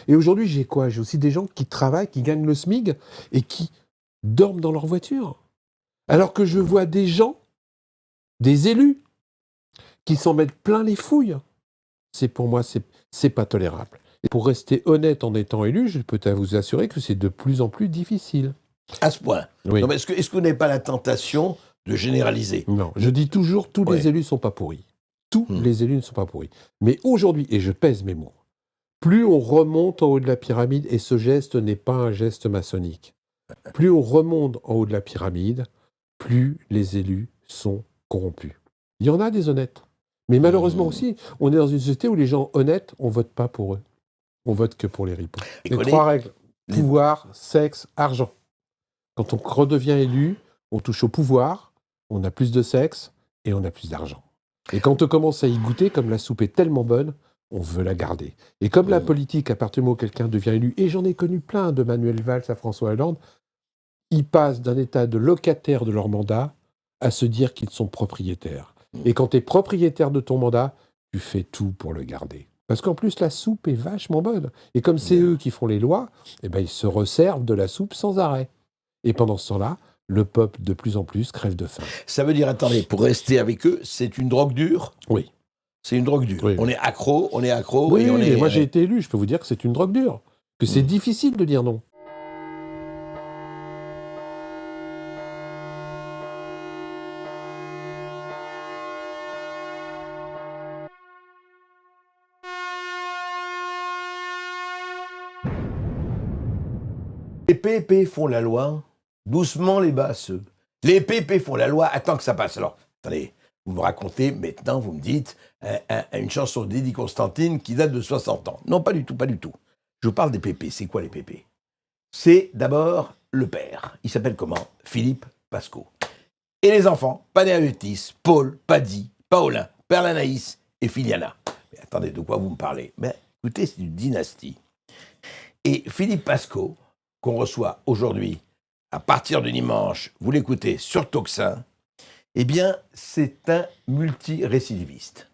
Et aujourd'hui, j'ai quoi? J'ai aussi des gens qui travaillent, qui gagnent le SMIC et qui dorment dans leur voiture. Alors que je vois des gens, des élus, qui s'en mettent plein les fouilles. Pour moi, c'est pas tolérable. Et pour rester honnête en étant élu, je peux vous assurer que c'est de plus en plus difficile. À ce point. Oui. Non, mais est-ce que vous n'avez pas la tentation de généraliser? Non, je dis toujours, tous les élus ne sont pas pourris. Tous les élus ne sont pas pourris. Mais aujourd'hui, et je pèse mes mots, plus on remonte en haut de la pyramide, et ce geste n'est pas un geste maçonnique, plus on remonte en haut de la pyramide, plus les élus sont corrompus. Il y en a des honnêtes. Mais malheureusement aussi, on est dans une société où les gens honnêtes, on ne vote pas pour eux. On vote que pour les ripoux. Les 3 règles. Pouvoir, sexe, argent. Quand on redevient élu, on touche au pouvoir, on a plus de sexe et on a plus d'argent. Et quand on commence à y goûter, comme la soupe est tellement bonne, on veut la garder. Et comme la politique, à partir du moment où quelqu'un devient élu, et j'en ai connu plein, de Manuel Valls à François Hollande, ils passent d'un état de locataire de leur mandat à se dire qu'ils sont propriétaires. Et quand tu es propriétaire de ton mandat, tu fais tout pour le garder. Parce qu'en plus, la soupe est vachement bonne. Et comme c'est eux qui font les lois, eh ben, ils se resservent de la soupe sans arrêt. Et pendant ce temps-là, le peuple, de plus en plus, crève de faim. Ça veut dire, attendez, pour rester avec eux, c'est une drogue dure? Oui. C'est une drogue dure. Oui. On est accro. Oui, mais moi j'ai été élu, je peux vous dire que c'est une drogue dure. Que c'est difficile de dire non. Les PP font la loi, doucement les basseux. Les PP font la loi, attends que ça passe. Alors, attendez, vous me racontez maintenant, vous me dites, une chanson d'Eddie Constantine qui date de 60 ans. Non, pas du tout, pas du tout. Je vous parle des PP. C'est quoi les PP? C'est d'abord le père. Il s'appelle comment? Philippe Pasco. Et les enfants, Panéaeutis, Paul, Paddy, Paolin, Perlanaïs et Filiana. Mais attendez, de quoi vous me parlez? Mais écoutez, c'est une dynastie. Et Philippe Pasco, qu'on reçoit aujourd'hui, à partir de dimanche, vous l'écoutez sur Tocsin, eh bien, c'est un multirécidiviste.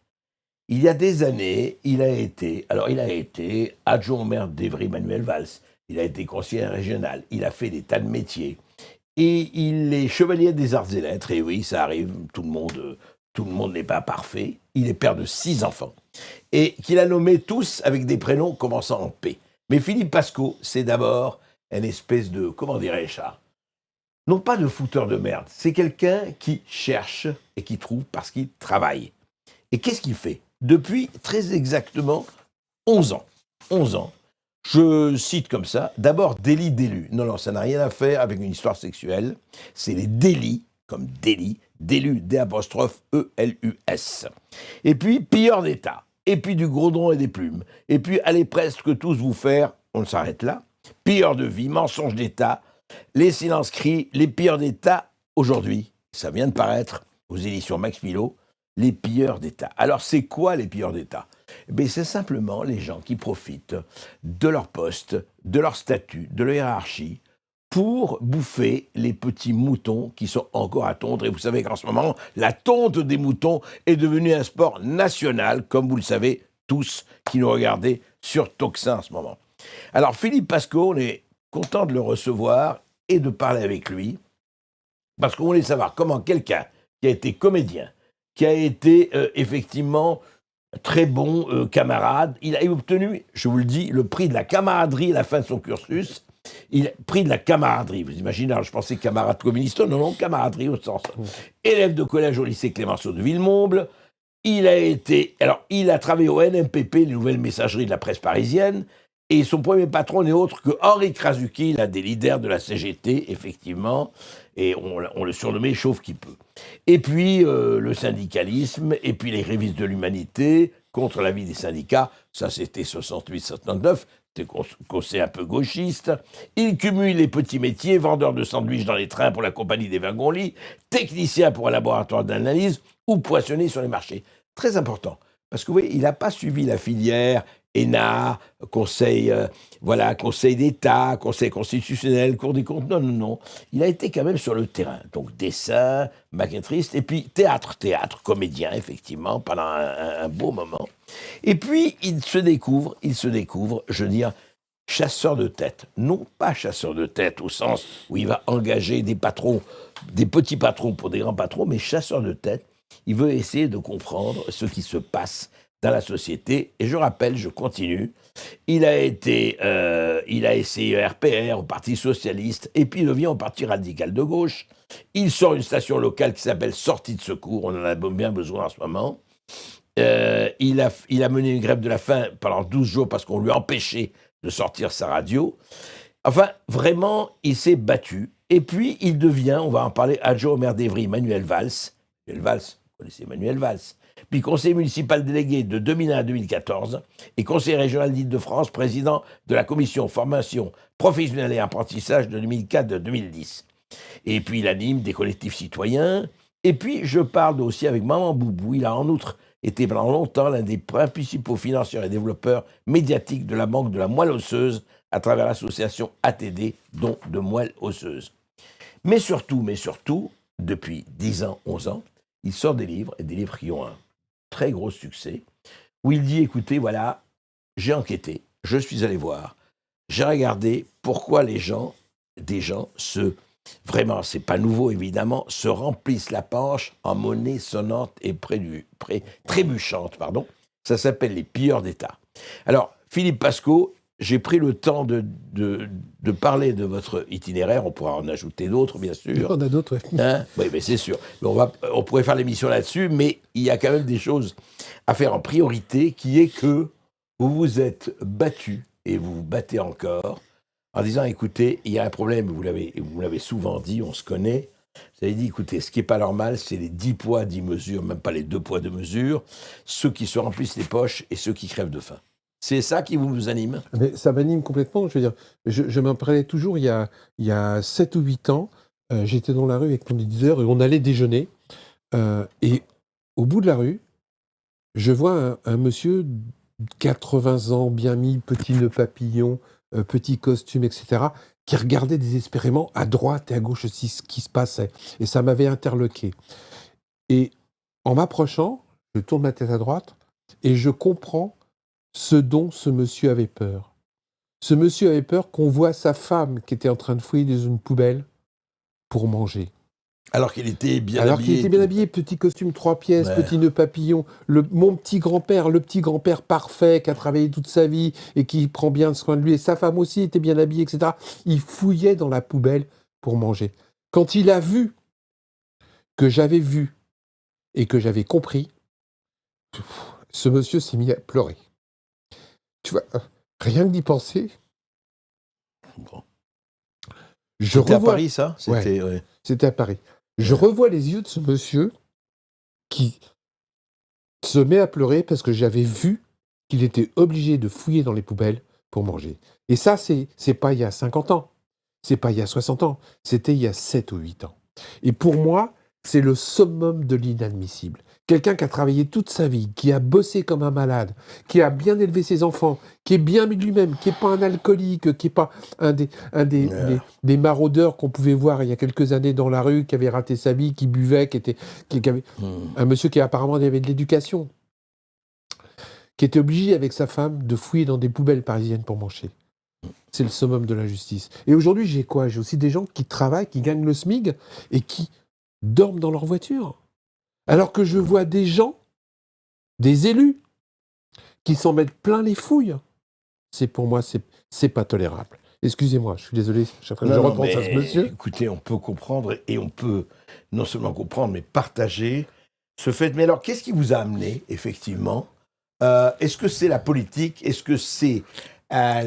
Il y a des années, il a été adjoint au maire d'Évry, Manuel Valls, il a été conseiller régional, il a fait des tas de métiers, et il est chevalier des arts et lettres, et oui, ça arrive, tout le monde n'est pas parfait, il est père de 6 enfants, et qu'il a nommés tous avec des prénoms commençant en P. Mais Philippe Pasco, c'est d'abord une espèce de, comment dirais-je ça, non pas de fouteur de merde, c'est quelqu'un qui cherche et qui trouve parce qu'il travaille. Et qu'est-ce qu'il fait? Depuis très exactement 11 ans. 11 ans. Je cite comme ça, d'abord délit d'élu. Non, ça n'a rien à faire avec une histoire sexuelle. C'est les délits, comme délit, d'élu, D'-E-L-U-S. Et puis, pilleur d'État. Et puis du grodon et des plumes. Et puis, allez presque tous vous faire, on s'arrête là, pilleur de vie, mensonge d'État, les silences crient, les pilleurs d'État, aujourd'hui, ça vient de paraître aux éditions Max Milo, les pilleurs d'État. Alors, c'est quoi les pilleurs d'État? C'est simplement les gens qui profitent de leur poste, de leur statut, de leur hiérarchie, pour bouffer les petits moutons qui sont encore à tondre. Et vous savez qu'en ce moment, la tonte des moutons est devenue un sport national, comme vous le savez tous qui nous regardez sur Tocsin en ce moment. Alors, Philippe Pasco, on est content de le recevoir et de parler avec lui, parce qu'on voulait savoir comment quelqu'un qui a été comédien, qui a été effectivement très bon camarade, il a obtenu, je vous le dis, le prix de la camaraderie à la fin de son cursus. Prix de la camaraderie, vous imaginez, alors je pensais camarade communiste, non, camaraderie au sens. Élève de collège au lycée Clémenceau de Villemomble, il a travaillé au NMPP, les nouvelles messageries de la presse parisienne, et son premier patron n'est autre que Henri Krasuki, l'un des leaders de la CGT, effectivement, et on le surnommait Chauve qui peut. Et puis le syndicalisme, et puis les grévistes de l'humanité, contre l'avis des syndicats, ça c'était 68-69, c'était conseil un peu gauchiste. Il cumule les petits métiers, vendeur de sandwichs dans les trains pour la compagnie des wagons-lits, technicien pour un laboratoire d'analyse, ou poissonnier sur les marchés. Très important, parce que vous voyez, il n'a pas suivi la filière ENA, Conseil d'État, Conseil constitutionnel, Cour des comptes. Non. Il a été quand même sur le terrain. Donc dessin, maquettriste, et puis théâtre, comédien, effectivement, pendant un beau moment. Et puis il se découvre, je veux dire, chasseur de tête. Non pas chasseur de tête au sens où il va engager des patrons, des petits patrons pour des grands patrons, mais chasseur de tête. Il veut essayer de comprendre ce qui se passe dans la société. Et je rappelle, je continue, il a essayé RPR, au Parti Socialiste, et puis il devient au Parti Radical de Gauche. Il sort une station locale qui s'appelle Sortie de Secours, on en a bien besoin en ce moment. Il a mené une grève de la faim pendant 12 jours parce qu'on lui a empêché de sortir sa radio. Enfin, vraiment, il s'est battu. Et puis, il devient, on va en parler, adjoint au maire d'Évry, Manuel Valls. Manuel Valls, vous connaissez Manuel Valls. Puis conseiller municipal délégué de 2001 à 2014 et conseiller régional d'Île-de-France, président de la commission formation professionnelle et apprentissage de 2004 à 2010. Et puis, il anime des collectifs citoyens. Et puis, je parle aussi avec Maman Boubou. Il a en outre été pendant longtemps l'un des principaux financiers et développeurs médiatiques de la Banque de la Moelle Osseuse à travers l'association ATD, Don de Moelle Osseuse. Mais surtout, depuis 10 ans, 11 ans, il sort des livres, et des livres qui ont un très gros succès, où il dit, écoutez, voilà, j'ai enquêté, je suis allé voir, j'ai regardé pourquoi des gens vraiment, c'est pas nouveau évidemment, se remplissent la poche en monnaie sonnante et trébuchante, pardon. Ça s'appelle les pilleurs d'État. Alors, Philippe Pascot, j'ai pris le temps de parler de votre itinéraire. On pourra en ajouter d'autres, bien sûr. On a d'autres, oui. Hein, oui, mais c'est sûr. On pourrait faire l'émission là-dessus, mais il y a quand même des choses à faire en priorité, qui est que vous vous êtes battu, et vous vous battez encore, en disant, écoutez, il y a un problème, vous l'avez souvent dit, on se connaît. Vous avez dit, écoutez, ce qui n'est pas normal, c'est les 10 poids, 10 mesures, même pas les 2 poids, 2 mesures, ceux qui se remplissent les poches et ceux qui crèvent de faim. C'est ça qui vous anime? Mais ça m'anime complètement. Je veux dire, je m'en parlais toujours il y a 7 ou 8 ans. J'étais dans la rue avec mon éditeur et on allait déjeuner. Et au bout de la rue, je vois un monsieur, 80 ans, bien mis, petit nœud papillon, petit costume, etc., qui regardait désespérément à droite et à gauche aussi ce qui se passait. Et ça m'avait interloqué. Et en m'approchant, je tourne ma tête à droite et je comprends ce dont ce monsieur avait peur. Ce monsieur avait peur qu'on voit sa femme qui était en train de fouiller dans une poubelle pour manger. Alors qu'il était bien Alors habillé. qu'il était bien habillé, petit costume 3 pièces, Ouais. petit nœud papillon, mon petit grand-père, le petit grand-père parfait qui a travaillé toute sa vie et qui prend bien soin de lui, et sa femme aussi était bien habillée, etc. Il fouillait dans la poubelle pour manger. Quand il a vu que j'avais vu et que j'avais compris, ce monsieur s'est mis à pleurer. Tu vois, rien que d'y penser. Bon. Je C'était à revois... Paris, ça? C'était, ouais. C'était à Paris. Je revois les yeux de ce monsieur qui se met à pleurer parce que j'avais vu qu'il était obligé de fouiller dans les poubelles pour manger. Et ça, c'est pas il y a 50 ans, c'est pas il y a 60 ans, c'était il y a 7 ou 8 ans. Et pour moi, c'est le summum de l'inadmissible. Quelqu'un qui a travaillé toute sa vie, qui a bossé comme un malade, qui a bien élevé ses enfants, qui est bien mis de lui-même, qui n'est pas un alcoolique, qui n'est pas un des maraudeurs qu'on pouvait voir il y a quelques années dans la rue, qui avait raté sa vie, qui buvait, qui avait... Un monsieur qui apparemment avait de l'éducation, qui était obligé avec sa femme de fouiller dans des poubelles parisiennes pour manger. C'est le summum de l'injustice. Et aujourd'hui, j'ai quoi? J'ai aussi des gens qui travaillent, qui gagnent le SMIC et qui dorment dans leur voiture. Alors que je vois des gens, des élus, qui s'en mettent plein les fouilles. Pour moi, c'est pas tolérable. Excusez-moi, je suis désolé, chaque fois que je repense à ce monsieur. Écoutez, on peut comprendre et on peut non seulement comprendre, mais partager ce fait. Mais alors, qu'est-ce qui vous a amené, effectivement? Est-ce que c'est la politique? Est-ce que c'est la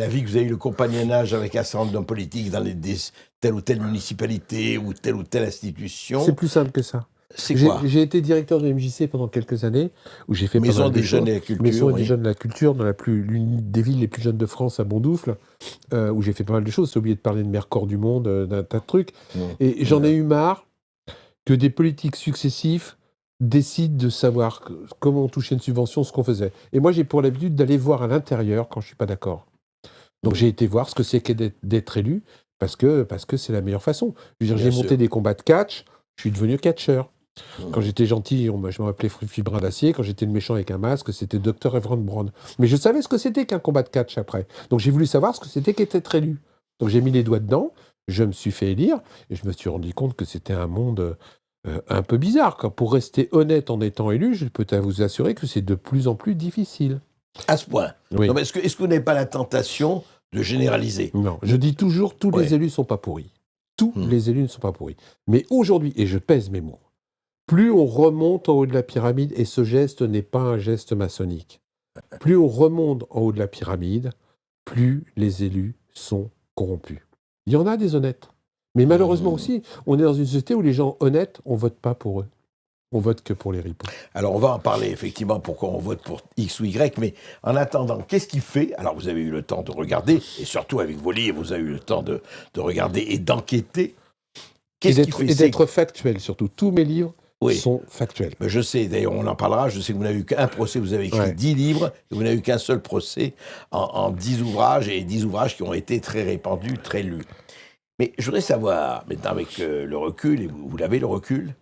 vie que vous avez eu, le compagnonnage avec un certain nombre d'hommes politiques dans telle ou telle municipalité ou telle institution? C'est plus simple que ça. C'est quoi? J'ai été directeur de MJC pendant quelques années, où j'ai fait Maison des jeunes et la culture. Maison des jeunes et la culture, dans l'une des villes les plus jeunes de France, à Bondoufle, où j'ai fait pas mal de choses. J'ai oublié de parler de Mercor du Monde, d'un tas de trucs. Et j'en ai eu marre que des politiques successifs décident de savoir comment on touchait une subvention, ce qu'on faisait. Et moi, j'ai pour l'habitude d'aller voir à l'intérieur quand je suis pas d'accord. Donc j'ai été voir ce que c'est d'être élu, parce que c'est la meilleure façon. Je veux dire, j'ai monté des combats de catch, je suis devenu catcheur. Quand j'étais gentil, je m'appelais Fibrin d'Acier. Quand j'étais le méchant avec un masque, c'était Dr. Everett Brown. Mais je savais ce que c'était qu'un combat de catch après. Donc j'ai voulu savoir ce que c'était qu'être élu. Donc j'ai mis les doigts dedans, je me suis fait élire, et je me suis rendu compte que c'était un monde un peu bizarre. Pour rester honnête en étant élu, je peux vous assurer que c'est de plus en plus difficile. À ce point. Oui. Est-ce que vous n'avez pas la tentation de généraliser? Non, je dis toujours, tous les élus ne sont pas pourris. Tous les élus ne sont pas pourris. Mais aujourd'hui, et je pèse mes mots, plus on remonte en haut de la pyramide, et ce geste n'est pas un geste maçonnique, plus on remonte en haut de la pyramide, plus les élus sont corrompus. Il y en a des honnêtes. Mais malheureusement aussi, on est dans une société où les gens honnêtes, on ne vote pas pour eux. On vote que pour les ripoux. Alors, on va en parler, effectivement, pourquoi on vote pour X ou Y, mais en attendant, qu'est-ce qui fait... Alors, vous avez eu le temps de regarder, et surtout avec vos livres, vous avez eu le temps de regarder et d'enquêter. Et d'être factuel, surtout. Tous mes livres sont factuels. Je sais, d'ailleurs, on en parlera, je sais que vous n'avez eu qu'un procès, vous avez écrit 10 livres, et vous n'avez eu qu'un seul procès en 10 ouvrages, et 10 ouvrages qui ont été très répandus, très lus. Mais je voudrais savoir, maintenant avec le recul, et vous l'avez le recul,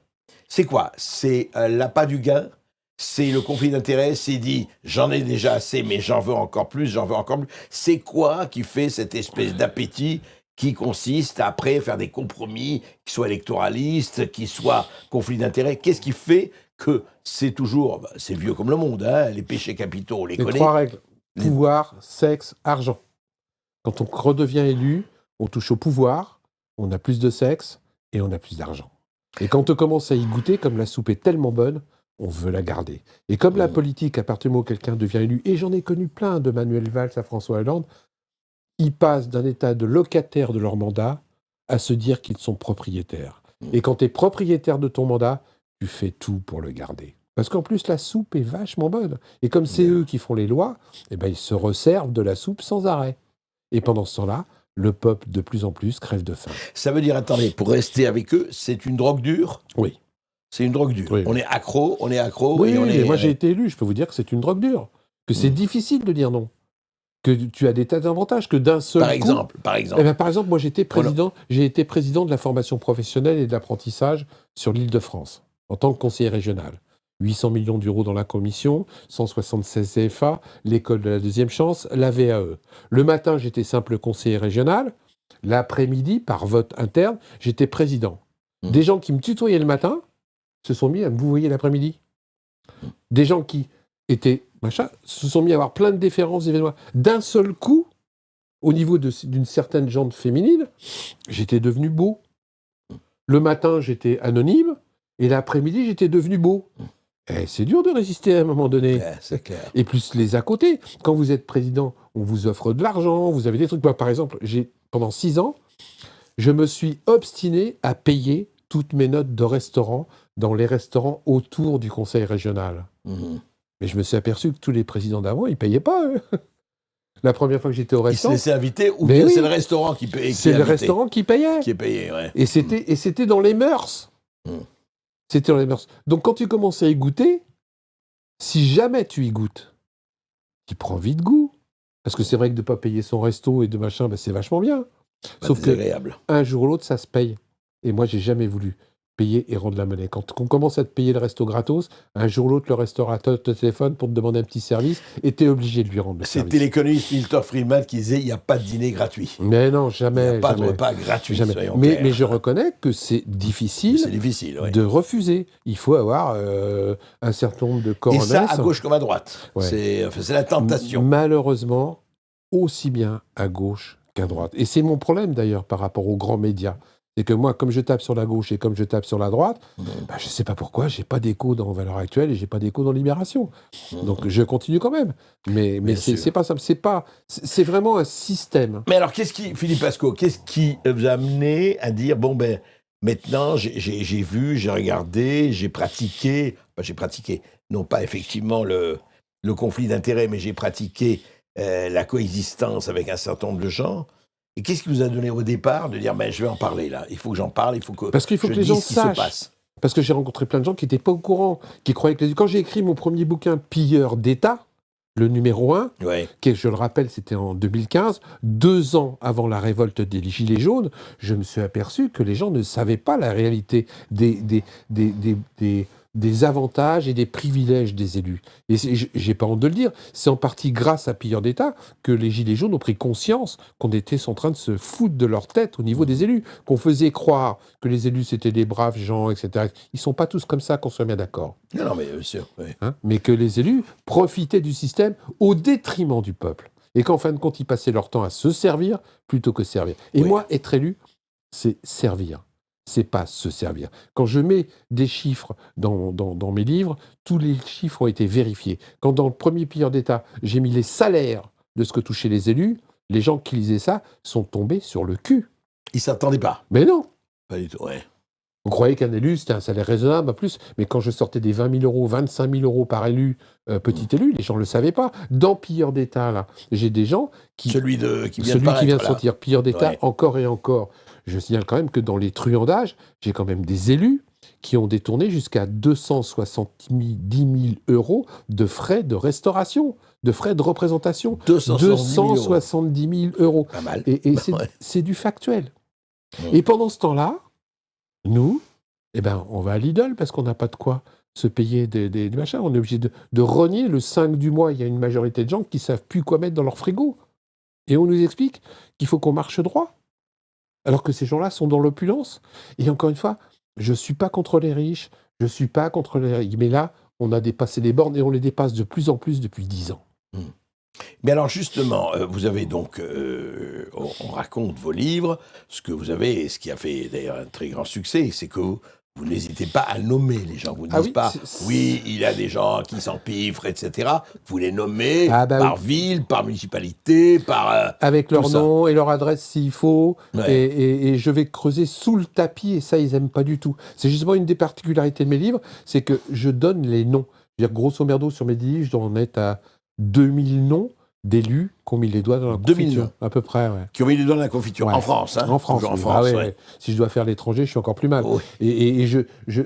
c'est quoi? C'est l'appât du gain? C'est le conflit d'intérêts? C'est dit, j'en ai déjà assez, mais j'en veux encore plus, j'en veux encore plus. C'est quoi qui fait cette espèce d'appétit qui consiste à après faire des compromis, qui soient électoralistes, qui soient conflit d'intérêts? Qu'est-ce qui fait que c'est toujours, c'est vieux comme le monde, hein, les péchés capitaux, on les connaît. 3 règles. Pouvoir, sexe, argent. Quand on redevient élu, on touche au pouvoir, on a plus de sexe et on a plus d'argent. Et quand on commence à y goûter, comme la soupe est tellement bonne, on veut la garder. Et comme la politique, à partir du moment où quelqu'un devient élu, et j'en ai connu plein, de Manuel Valls à François Hollande, ils passent d'un état de locataire de leur mandat à se dire qu'ils sont propriétaires. Et quand tu es propriétaire de ton mandat, tu fais tout pour le garder. Parce qu'en plus, la soupe est vachement bonne. Et comme c'est eux qui font les lois, eh ben, ils se resservent de la soupe sans arrêt. Et pendant ce temps-là, le peuple, de plus en plus, crève de faim. Ça veut dire, attendez, pour rester avec eux, c'est une drogue dure? Oui. C'est une drogue dure. Oui. On est accro. Oui, et mais moi j'ai été élu, je peux vous dire que c'est une drogue dure. Que c'est difficile de dire non. Que tu as des tas d'avantages, que d'un seul coup... Par exemple. Eh ben, par exemple, moi j'ai été président de la formation professionnelle et de l'apprentissage sur l'Île-de-France, en tant que conseiller régional. 800 millions d'euros dans la commission, 176 CFA, l'école de la deuxième chance, la VAE. Le matin, j'étais simple conseiller régional. L'après-midi, par vote interne, j'étais président. Des gens qui me tutoyaient le matin se sont mis à me vouvoyer l'après-midi. Des gens qui étaient se sont mis à avoir plein de déférences événements. D'un seul coup, au niveau d'une certaine jante féminine, j'étais devenu beau. Le matin, j'étais anonyme, et l'après-midi, j'étais devenu beau. Et c'est dur de résister à un moment donné. Ouais, c'est clair. Et plus les à côté. Quand vous êtes président, on vous offre de l'argent, vous avez des trucs. Moi, par exemple, pendant 6 ans, je me suis obstiné à payer toutes mes notes de restaurant dans les restaurants autour du conseil régional. Mais je me suis aperçu que tous les présidents d'avant, ils ne payaient pas, eux. La première fois que j'étais au restaurant... Ils se laissaient inviter ou bien c'est le restaurant qui payait? C'est le restaurant qui payait. Qui est payé, ouais. Et c'était dans les mœurs. C'était dans les mœurs. Donc quand tu commences à y goûter, si jamais tu y goûtes, tu prends vite goût. Parce que c'est vrai que de ne pas payer son resto et de machin, ben c'est vachement bien. Sauf qu'un jour ou l'autre, ça se paye. Et moi, j'ai jamais voulu payer et rendre la monnaie. Quand on commence à te payer le resto gratos, un jour ou l'autre, le restaurateur te téléphone pour te demander un petit service et tu es obligé de lui rendre le service. C'était l'économiste Milton Friedman qui disait « il n'y a pas de dîner gratuit ». Mais non, jamais. Il n'y a pas de repas gratuit, soyons mais, clairs. mais je reconnais que c'est difficile, de refuser. Il faut avoir un certain nombre de coronets. Et ça, à gauche comme à droite. Ouais. C'est la tentation. Malheureusement, aussi bien à gauche qu'à droite. Et c'est mon problème, d'ailleurs, par rapport aux grands médias. C'est que moi, comme je tape sur la gauche et comme je tape sur la droite, bah, je ne sais pas pourquoi, je n'ai pas d'écho dans Valeurs Actuelles et je n'ai pas d'écho dans Libération. Donc je continue quand même. Mais c'est pas ça. C'est vraiment un système. Mais alors, Philippe Pascot, qu'est-ce qui vous a amené à dire, bon ben, maintenant, j'ai vu, j'ai regardé, j'ai pratiqué, non pas effectivement le conflit d'intérêts, mais j'ai pratiqué la coexistence avec un certain nombre de gens. Et qu'est-ce qui vous a donné au départ de dire, je vais en parler là, il faut que j'en parle, il faut que Parce qu'il faut que les gens sachent. Parce que j'ai rencontré plein de gens qui n'étaient pas au courant, qui croyaient que... Quand j'ai écrit mon premier bouquin, Pilleurs d'État, le numéro 1, Ouais. qui, je le rappelle, c'était en 2015, 2 ans avant la révolte des Gilets jaunes, je me suis aperçu que les gens ne savaient pas la réalité des avantages et des privilèges des élus. Et j'ai pas honte de le dire, c'est en partie grâce à Pilleur d'État que les Gilets jaunes ont pris conscience qu'on était en train de se foutre de leur tête au niveau des élus, qu'on faisait croire que les élus c'était des braves gens, etc. Ils sont pas tous comme ça, qu'on soit bien d'accord. Non, mais bien sûr. Ouais. Hein, mais que les élus profitaient du système au détriment du peuple. Et qu'en fin de compte, ils passaient leur temps à se servir plutôt que servir. Et Oui. moi, être élu, c'est servir. C'est pas se servir. Quand je mets des chiffres dans mes livres, tous les chiffres ont été vérifiés. Quand dans le premier Pilleur d'État, j'ai mis les salaires de ce que touchaient les élus, les gens qui lisaient ça sont tombés sur le cul. Ils ne s'attendaient pas. Mais non. Pas du tout, ouais. On croyait qu'un élu, c'était un salaire raisonnable, en plus. Mais quand je sortais des 20 000 euros, 25 000 euros par élu, petit élu, les gens ne le savaient pas. Dans Pilleur d'État, là, j'ai des gens qui... Celui qui vient Celui de qui vient de paraître, sortir, Pilleur d'État, Ouais. encore et encore. Je signale quand même que dans les truandages, j'ai quand même des élus qui ont détourné jusqu'à 270 000 euros de frais de restauration, de frais de représentation. 270 000 euros. Pas mal. Et Ouais. c'est du factuel. Mm. Et pendant ce temps-là, nous, on va à Lidl parce qu'on n'a pas de quoi se payer des machins. On est obligé de rogner le 5 du mois. Il y a une majorité de gens qui ne savent plus quoi mettre dans leur frigo. Et on nous explique qu'il faut qu'on marche droit. Alors que ces gens-là sont dans l'opulence. Et encore une fois, je ne suis pas contre les riches, je ne suis pas contre les riches. Mais là, on a dépassé les bornes et on les dépasse de plus en plus depuis 10 ans. Mais alors justement, vous avez donc, on raconte vos livres, ce que vous avez, et ce qui a fait d'ailleurs un très grand succès, c'est que vous n'hésitez pas à nommer les gens. Vous ne dites pas, oui, il y a des gens qui s'empiffrent, etc. Vous les nommez par ville, par municipalité, par... avec leur nom et leur adresse s'il faut. Ouais. Et je vais creuser sous le tapis, et ça, ils n'aiment pas du tout. C'est justement une des particularités de mes livres, c'est que je donne les noms. Je veux dire, grosso merdo, sur mes livres, je dois en être à 2000 noms d'élus qui ont mis les doigts dans la confiture, à peu près. Ouais. Qui ont mis les doigts dans la confiture, ouais. En France. Hein, en France, en France, ouais. Ouais. Si je dois faire l'étranger, je suis encore plus mal. Oh, oui. Et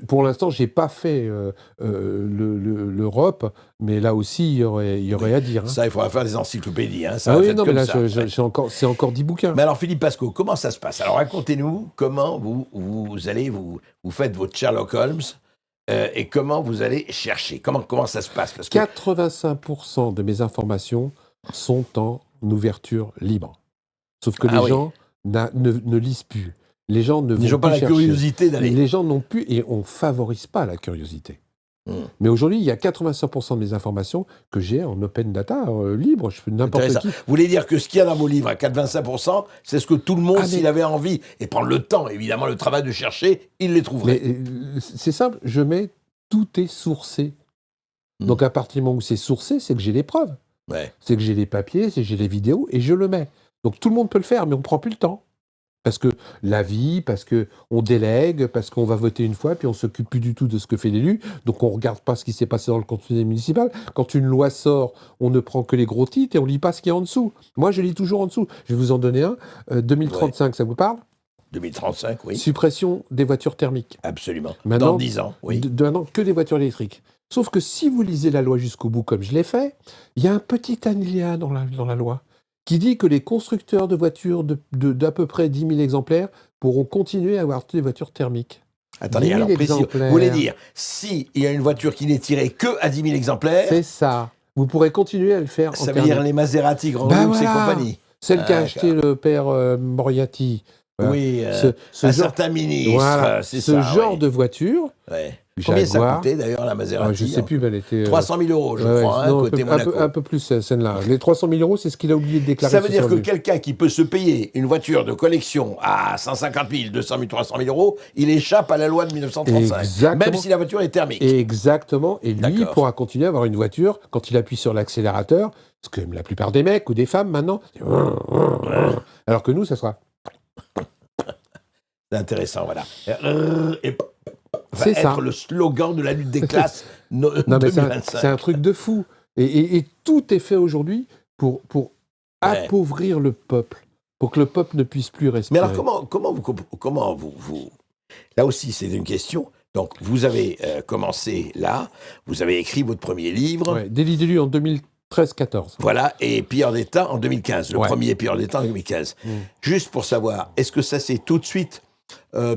pour l'instant, je n'ai pas fait l'Europe, mais là aussi, il y aurait à dire. Hein. Ça, il faudra faire des encyclopédies. Hein, oui, non, mais là, c'est encore 10 bouquins. Mais alors, Philippe Pascaud, comment ça se passe? Alors, racontez-nous comment vous faites votre Sherlock Holmes et comment vous allez chercher. Comment ça se passe? Parce que 85% de mes informations sont en ouverture libre. Sauf que les gens ne lisent plus. Les gens ne vont pas la curiosité d'aller. Les gens n'ont plus, et on ne favorise pas la curiosité. Mais aujourd'hui, il y a 85% de mes informations que j'ai en open data, libre. Je peux n'importe qui. Vous voulez dire que ce qu'il y a dans vos livres à 85%, c'est ce que tout le monde, s'il avait envie, et prendre le temps, évidemment, le travail de chercher, il les trouverait. Mais c'est simple, je mets tout est sourcé. Donc à partir du moment où c'est sourcé, c'est que j'ai les preuves. Ouais. C'est que j'ai les papiers, c'est que j'ai les vidéos, et je le mets. Donc tout le monde peut le faire, mais on ne prend plus le temps. Parce que la vie, parce qu'on délègue, parce qu'on va voter une fois, puis on ne s'occupe plus du tout de ce que fait l'élu, donc on ne regarde pas ce qui s'est passé dans le conseil municipal. Quand une loi sort, on ne prend que les gros titres et on ne lit pas ce qu'il y a en dessous. Moi, je lis toujours en dessous. Je vais vous en donner un. 2035, ça vous parle? 2035, oui. Suppression des voitures thermiques. Absolument. Maintenant, dans 10 ans, oui. Maintenant, que des voitures électriques. Sauf que si vous lisez la loi jusqu'au bout, comme je l'ai fait, il y a un petit alinéa dans la loi qui dit que les constructeurs de voitures d'à peu près 10 000 exemplaires pourront continuer à avoir des voitures thermiques. Attendez, alors précis, vous voulez dire, s'il y a une voiture qui n'est tirée que à 10 000 exemplaires... C'est ça. Vous pourrez continuer à le faire ça veut dire les Maserati, Grand Luxe et compagnie. Celle qu'a acheté le père Moriarty. Oui, un certain ministre, voilà, c'est ça. Ce genre de voiture... Ouais. Combien ça coûtait d'ailleurs la Maserati? Je ne sais plus, mais elle était... 300 000 euros, je crois, non, côté Monaco. Un peu plus, celle-là. Les 300 000 euros, c'est ce qu'il a oublié de déclarer. Ça veut dire que quelqu'un qui peut se payer une voiture de collection à 150 000, 200 000, 300 000 euros, il échappe à la loi de 1935. Exactement. Même si la voiture est thermique. Exactement. Et lui, il pourra continuer à avoir une voiture quand il appuie sur l'accélérateur, parce que la plupart des mecs ou des femmes, maintenant, alors que nous, ça sera... C'est intéressant, voilà. C'est être le slogan de la lutte des classes 2025. C'est un truc de fou. Et tout est fait aujourd'hui pour appauvrir le peuple, pour que le peuple ne puisse plus respirer. Mais alors, comment vous... Là aussi, c'est une question. Donc, vous avez commencé là, vous avez écrit votre premier livre. Ouais, Délit d'élu en 13-14. Voilà, et pilleur d'État en 2015. Le Ouais. premier pilleur d'État en 2015. Juste pour savoir, est-ce que ça s'est tout de suite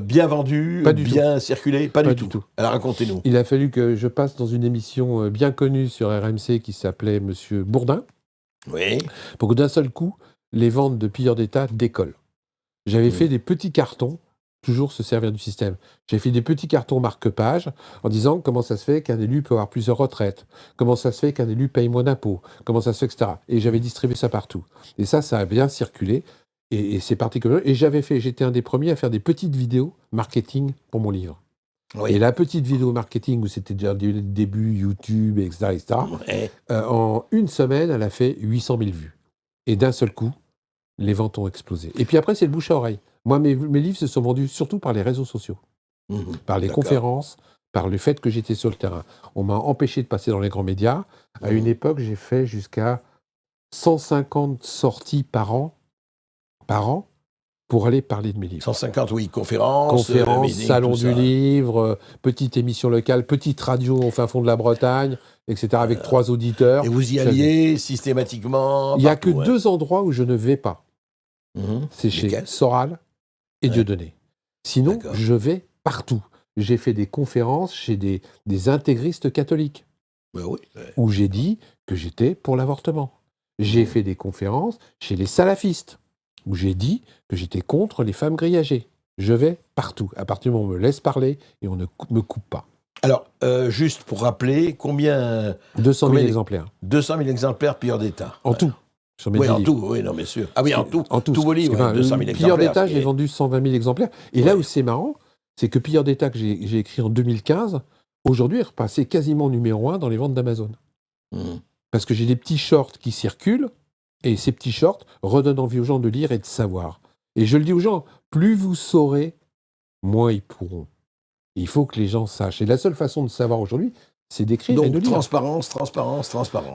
bien vendu, Pas du bien circulé? Pas du tout. Alors racontez-nous. Il a fallu que je passe dans une émission bien connue sur RMC qui s'appelait Monsieur Bourdin, Oui. pour que d'un seul coup, les ventes de pilleurs d'État décollent. J'avais fait des petits cartons, toujours se servir du système. J'ai fait des petits cartons marque-page en disant comment ça se fait qu'un élu peut avoir plusieurs retraites, comment ça se fait qu'un élu paye moins d'impôts, comment ça se fait, etc. Et j'avais distribué ça partout. Et ça a bien circulé. Et c'est particulier. Et j'étais un des premiers à faire des petites vidéos marketing pour mon livre. Oui. Et la petite vidéo marketing, où c'était déjà le début, YouTube, etc., Ouais. en une semaine, elle a fait 800 000 vues. Et d'un seul coup, les ventes ont explosé. Et puis après, c'est le bouche à oreille. Moi, mes livres se sont vendus surtout par les réseaux sociaux, par les conférences, par le fait que j'étais sur le terrain. On m'a empêché de passer dans les grands médias. À une époque, j'ai fait jusqu'à 150 sorties par an, pour aller parler de mes livres. 150, oui, conférences, meetings, salon tout du ça. livre, petite émission locale, petite radio au fin fond de la Bretagne, etc., avec 3 auditeurs. Et vous y alliez systématiquement? Il n'y a que partout, 2 endroits où je ne vais pas. C'est chez Lesquels? Soral et Dieudonné. Sinon, D'accord. je vais partout. J'ai fait des conférences chez des intégristes catholiques, Ben oui. où j'ai dit que j'étais pour l'avortement. J'ai fait des conférences chez les salafistes, où j'ai dit que j'étais contre les femmes grillagées. Je vais partout, à partir du moment où on me laisse parler et on ne me coupe pas. Alors, juste pour rappeler, combien 200 000 Combien- exemplaires, 200 000 exemplaires pilleurs d'État. en tout, sur mes Oui, 10 en livres. tout, oui, non, bien sûr. Ah oui, en tout. Tous vos livres, Parce que, 200 000 Pilleurs exemplaires. d'État, ce qui j'ai est- vendu 120 000 exemplaires. Et là où c'est marrant, c'est que Pilleurs d'État, que j'ai écrit en 2015, aujourd'hui est repassé quasiment numéro 1 dans les ventes d'Amazon. Mhm. Parce que j'ai des petits shorts qui circulent, et ces petits shorts redonnent envie aux gens de lire et de savoir. Et je le dis aux gens, plus vous saurez, moins ils pourront. Il faut que les gens sachent. Et la seule façon de savoir aujourd'hui, c'est d'écrire et de Donc, lire. transparence.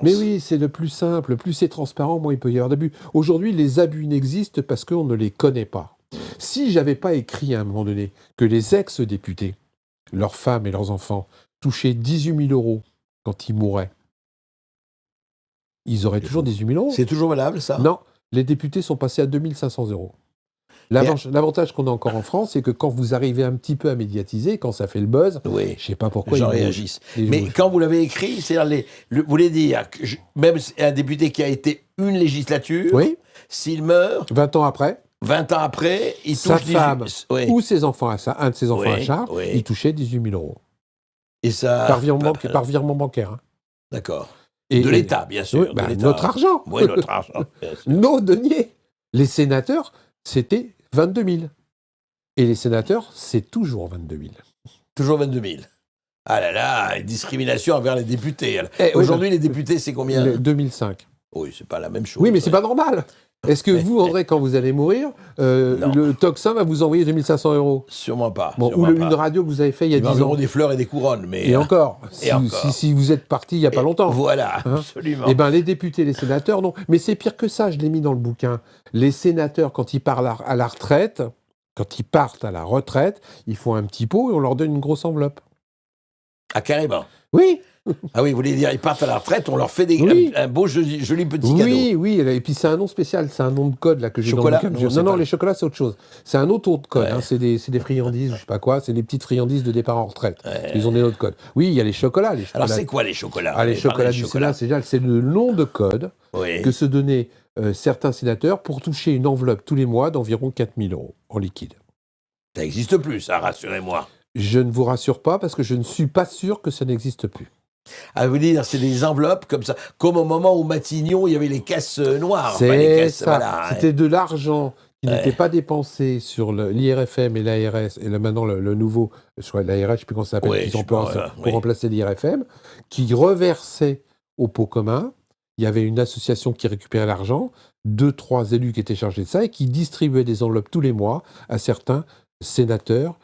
Mais oui, c'est le plus simple. Plus c'est transparent, moins il peut y avoir d'abus. Aujourd'hui, les abus n'existent parce qu'on ne les connaît pas. Si j'avais pas écrit à un moment donné que les ex-députés, leurs femmes et leurs enfants, touchaient 18 000 euros quand ils mouraient, ils auraient toujours 18 000 euros. C'est toujours valable, ça? Non, les députés sont passés à 2 500 euros. L'avantage qu'on a encore en France, c'est que quand vous arrivez un petit peu à médiatiser, quand ça fait le buzz, Oui. je sais pas pourquoi Les gens ils bougent. réagissent. Ils Mais bougent. quand vous l'avez écrit, c'est-à-dire, vous voulez dire que même un député qui a été une législature, Oui, s'il meurt, 20 ans après, 20 ans après, il sa touche femme 18... Oui. ou ses enfants, un de ses enfants Oui, à charge, oui. il touchait 18 000 euros. Et ça... Par virement bancaire. Hein. D'accord. Et- De et- l'État, bien sûr. Oui, de bah, l'État. notre argent. Oui, notre argent. bien sûr. Nos deniers. Les sénateurs, c'était 22 000. Et les sénateurs, c'est toujours 22 000. Toujours 22 000. Ah là là, discrimination envers les députés. Eh, oui, Aujourd'hui, les députés, c'est combien? 2005. Oui, c'est pas la même chose. Oui, mais c'est pas normal. Est-ce que vous, André, quand vous allez mourir, Non. le tocsin va vous envoyer 2 500 euros? Sûrement pas. Bon, sûrement ou pas. une radio que vous avez fait il y a Ils 10 ans. m'enverront des fleurs et des couronnes, mais... Et encore, et encore. si vous êtes parti il n'y a pas longtemps. Voilà, Hein? absolument. Eh bien, les députés, les sénateurs, non. Mais c'est pire que ça, je l'ai mis dans le bouquin. Les sénateurs, quand ils partent à la retraite, ils font un petit pot et on leur donne une grosse enveloppe. Ah, carrément. Oui, Ah oui, vous voulez dire, ils partent à la retraite, on leur fait Oui. un beau, joli petit cadeau. oui. Et puis c'est un nom spécial, c'est un nom de code là que j'ai dans le Chocolat? bouquin. Non, c'est Non, pas- les chocolats, c'est autre chose. C'est un autre code. Ouais. Hein. C'est des friandises, je sais pas quoi. C'est des petites friandises de départ en retraite. Ouais. Ils ont des autres codes. Oui, il y a les chocolats. Alors, c'est quoi les chocolats? Ah, les Vous avez parlé chocolats des du Sénat, c'est le nom de code Oui. que se donnaient certains sénateurs pour toucher une enveloppe tous les mois d'environ 4 000 euros en liquide. Ça n'existe plus, ça, rassurez-moi. Je ne vous rassure pas parce que je ne suis pas sûr que ça n'existe plus. Ah, vous dire, c'est des enveloppes comme ça, comme au moment où Matignon, il y avait les caisses noires. Enfin, les C'est caisses, ça. voilà, hein. C'était de l'argent qui Ouais. n'était pas dépensé sur l'IRFM et l'ARS, et là maintenant le nouveau, je crois l'ARS, je ne sais plus comment ça s'appelle, Oui, qu'ils je sais emploient pas, voilà, pour oui. remplacer l'IRFM, qui reversait au pot commun. Il y avait une association qui récupérait l'argent, 2-3 élus qui étaient chargés de ça, et qui distribuaient des enveloppes tous les mois à certains sénateurs.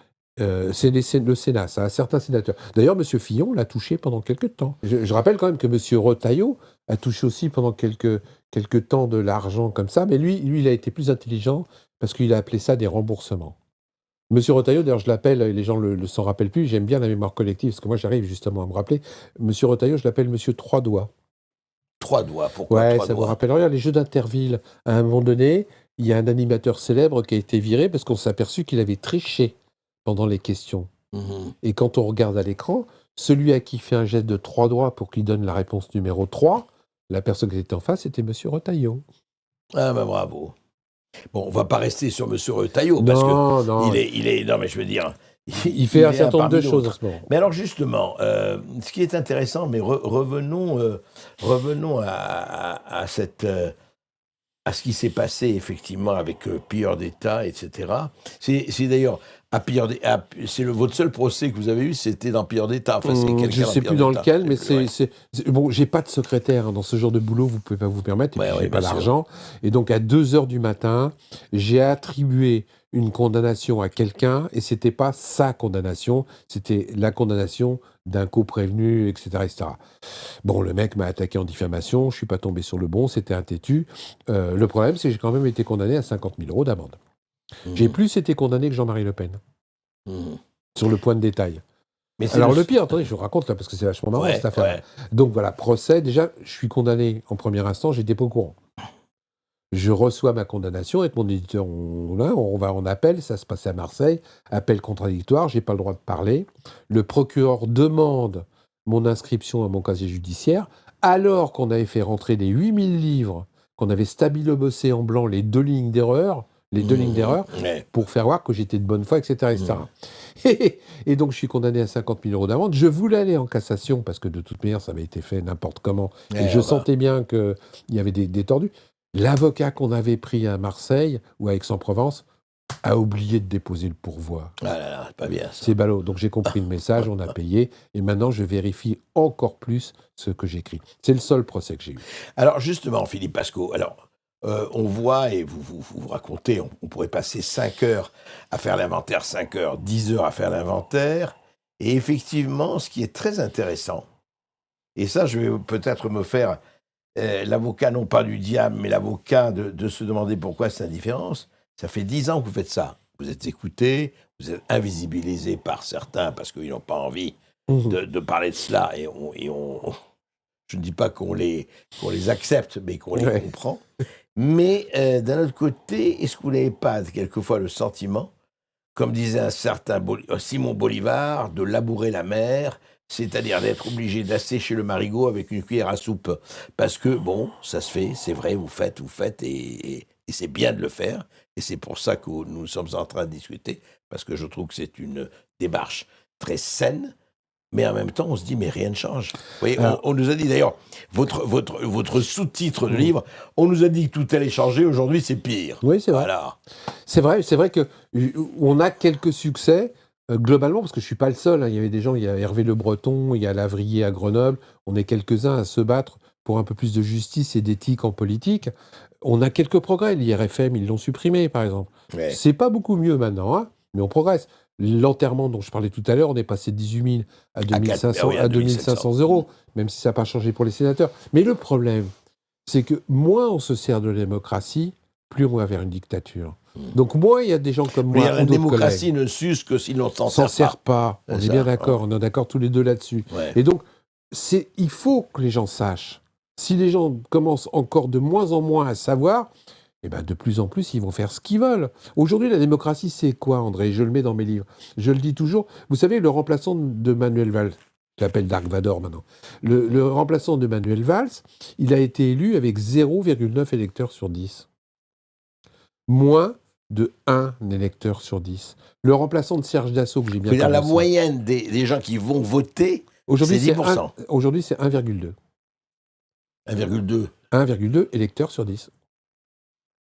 C'est le Sénat, ça, à certains sénateurs. D'ailleurs, M. Fillon l'a touché pendant quelques temps. Je rappelle quand même que M. Retailleau a touché aussi pendant quelques temps de l'argent comme ça, mais lui, il a été plus intelligent parce qu'il a appelé ça des remboursements. M. Retailleau, d'ailleurs, je l'appelle, les gens ne s'en rappellent plus, j'aime bien la mémoire collective, parce que moi, j'arrive justement à me rappeler. M. Retailleau, je l'appelle M. Trois Doigts. 3 doigts? Pourquoi Ouais, 3 ça vous doigts? rappelle rien, les Jeux d'Interville. À un moment donné, il y a un animateur célèbre qui a été viré parce qu'on s'est aperçu qu'il avait triché pendant les questions. Mhm. Et quand on regarde à l'écran, celui à qui fait un geste de 3 doigts pour qu'il donne la réponse numéro 3, la personne qui était en face, c'était Monsieur Retailleau. Ah ben bravo. Bon, on va pas rester sur Monsieur Retailleau, parce que Non, non, mais je veux dire, il fait un est certain nombre de parmi choses en d'autres. ce moment. Mais alors justement, ce qui est intéressant, mais revenons à à ce qui s'est passé effectivement avec pilleur d'État, etc. C'est d'ailleurs votre seul procès que vous avez eu, c'était dans pilleur d'État. Enfin, c'est quelqu'un Je ne dans sais pilleur plus dans d'État. lequel, mais Ouais. bon, j'ai pas de secrétaire hein, dans ce genre de boulot, vous pouvez pas vous permettre, et Ouais, puis ouais, j'ai pas bien sûr. d'argent. Et donc à 2h du matin, j'ai attribué une condamnation à quelqu'un, et c'était pas sa condamnation, c'était la condamnation d'un co-prévenu, etc., etc. Bon, le mec m'a attaqué en diffamation, je suis pas tombé sur le bon, c'était un têtu. Le problème, c'est que j'ai quand même été condamné à 50 000 € d'amende. J'ai Mhm. plus été condamné que Jean-Marie Le Pen, Mhm. sur le point de détail. Mais c'est Alors le pire, attendez, je vous raconte là, parce que c'est vachement marrant cette affaire. ouais. Donc voilà, procès, déjà, je suis condamné en premier instant, j'étais pas au courant. Je reçois ma condamnation avec mon éditeur, on va en appel, ça se passait à Marseille, appel contradictoire, j'ai pas le droit de parler. Le procureur demande mon inscription à mon casier judiciaire, alors qu'on avait fait rentrer les 8000 livres, qu'on avait stabilo-bossé en blanc les 2 lignes d'erreur, Ouais. pour faire voir que j'étais de bonne foi, etc. Et donc, je suis condamné à 50 000 € d'amende. Je voulais aller en cassation, parce que de toute manière, ça avait été fait n'importe comment. Et je sentais bien qu'il y avait des tordus. L'avocat qu'on avait pris à Marseille ou à Aix-en-Provence a oublié de déposer le pourvoi. Ah là là, pas bien ça. C'est ballot. Donc, j'ai compris le message, on a payé. Et maintenant, je vérifie encore plus ce que j'écris. C'est le seul procès que j'ai eu. Alors justement, Philippe Pascot, on voit, et vous racontez, on pourrait passer 5 heures à faire l'inventaire, 5 heures, 10 heures à faire l'inventaire. Et effectivement, ce qui est très intéressant, et ça, je vais peut-être me faire l'avocat, non pas du diable, mais l'avocat de se demander pourquoi cette indifférence. Ça fait 10 ans que vous faites ça. Vous êtes écouté, vous êtes invisibilisé par certains parce qu'ils n'ont pas envie de parler de cela. Je ne dis pas qu'on les accepte, mais qu'on les comprend. Mais d'un autre côté, est-ce que vous n'avez pas quelquefois le sentiment, comme disait un certain Simon Bolivar, de labourer la mer, c'est-à-dire d'être obligé d'assécher le marigot avec une cuillère à soupe? Parce que, bon, ça se fait, c'est vrai, vous faites, et c'est bien de le faire. Et c'est pour ça que nous sommes en train de discuter, parce que je trouve que c'est une démarche très saine. Mais en même temps, on se dit, mais rien ne change. Vous voyez, on nous a dit d'ailleurs, votre sous-titre de livre, on nous a dit que tout allait changer, aujourd'hui c'est pire. Oui, c'est vrai. Voilà. C'est vrai qu'on a quelques succès, globalement, parce que je ne suis pas le seul. Hein. Il y avait des gens, il y a Hervé Le Breton, il y a Lavrier à Grenoble, on est quelques-uns à se battre pour un peu plus de justice et d'éthique en politique. On a quelques progrès. L'IRFM, ils l'ont supprimé, par exemple. Ouais. C'est pas beaucoup mieux maintenant, hein, mais on progresse. L'enterrement dont je parlais tout à l'heure, on est passé de 18 000 à 2500 €, même si ça n'a pas changé pour les sénateurs. Mais le problème, c'est que moins on se sert de la démocratie, plus on va vers une dictature. Donc moins il y a des gens comme moi. La démocratie ne s'use que si l'on s'en sert pas. On est bien d'accord, on est d'accord tous les deux là-dessus. Ouais. Et donc, il faut que les gens sachent. Si les gens commencent encore de moins en moins à savoir, eh ben de plus en plus, ils vont faire ce qu'ils veulent. Aujourd'hui, la démocratie, c'est quoi, André? Je le mets dans mes livres. Je le dis toujours. Vous savez, le remplaçant de Manuel Valls, je l'appelle Dark Vador maintenant, le remplaçant de Manuel Valls, il a été élu avec 0,9 électeurs sur 10. Moins de 1 électeur sur 10. Le remplaçant de Serge Dassault, que j'ai bien commencé. La moyenne des gens qui vont voter, c'est 10%. Aujourd'hui, c'est 1,2. 1,2. 1,2 électeurs sur 10.